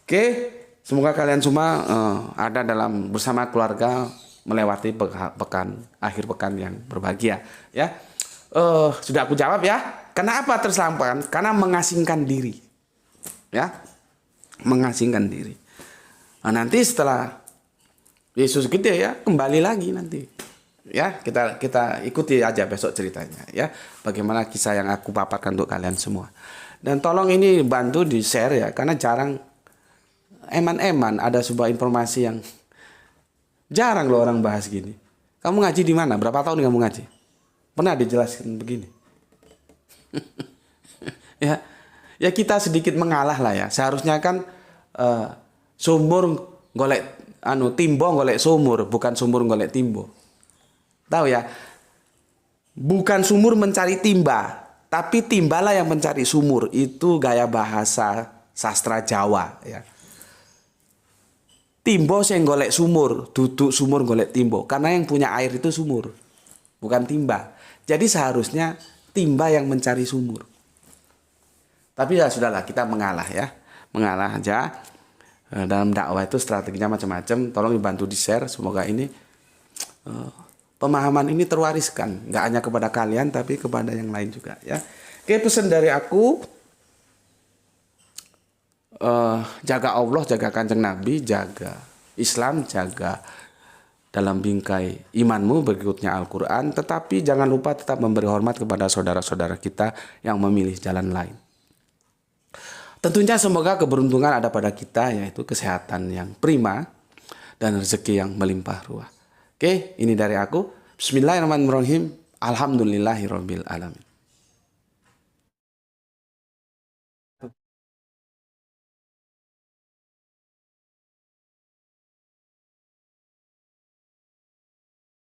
Oke, semoga kalian semua ada dalam bersama keluarga melewati akhir pekan yang berbahagia ya. Sudah aku jawab ya. Kenapa terselamatkan? Karena mengasingkan diri. Ya. Mengasingkan diri. Nah, nanti setelah Yesus gede ya, kembali lagi nanti. Ya, kita ikuti aja besok ceritanya ya. Bagaimana kisah yang aku paparkan untuk kalian semua. Dan tolong ini bantu di-share ya, karena jarang eman-eman ada sebuah informasi yang jarang loh orang bahas gini. Kamu ngaji di mana? Berapa tahun kamu ngaji? Pernah dijelaskan begini? Ya, ya kita sedikit mengalah lah ya. Seharusnya kan sumur golek timbo golek sumur, bukan sumur golek timbo. Tahu ya? Bukan sumur mencari timba, tapi timbalah yang mencari sumur. Itu gaya bahasa sastra Jawa ya. Timbo sing golek sumur, duduk sumur golek timbo. Karena yang punya air itu sumur, bukan timba. Jadi seharusnya timba yang mencari sumur. Tapi ya sudahlah, kita mengalah ya. Mengalah aja. Dalam dakwah itu strateginya macam-macam. Tolong dibantu di-share. Semoga ini pemahaman ini terwariskan. Nggak hanya kepada kalian, tapi kepada yang lain juga ya. Oke, pesan dari aku. Jaga Allah, jaga Kanjeng Nabi, jaga Islam, jaga dalam bingkai imanmu berikutnya Al-Quran. Tetapi jangan lupa tetap memberi hormat kepada saudara-saudara kita yang memilih jalan lain. Tentunya semoga keberuntungan ada pada kita, yaitu kesehatan yang prima dan rezeki yang melimpah ruah. Oke, ini dari aku. Bismillahirrahmanirrahim. Alhamdulillahirabbil alamin.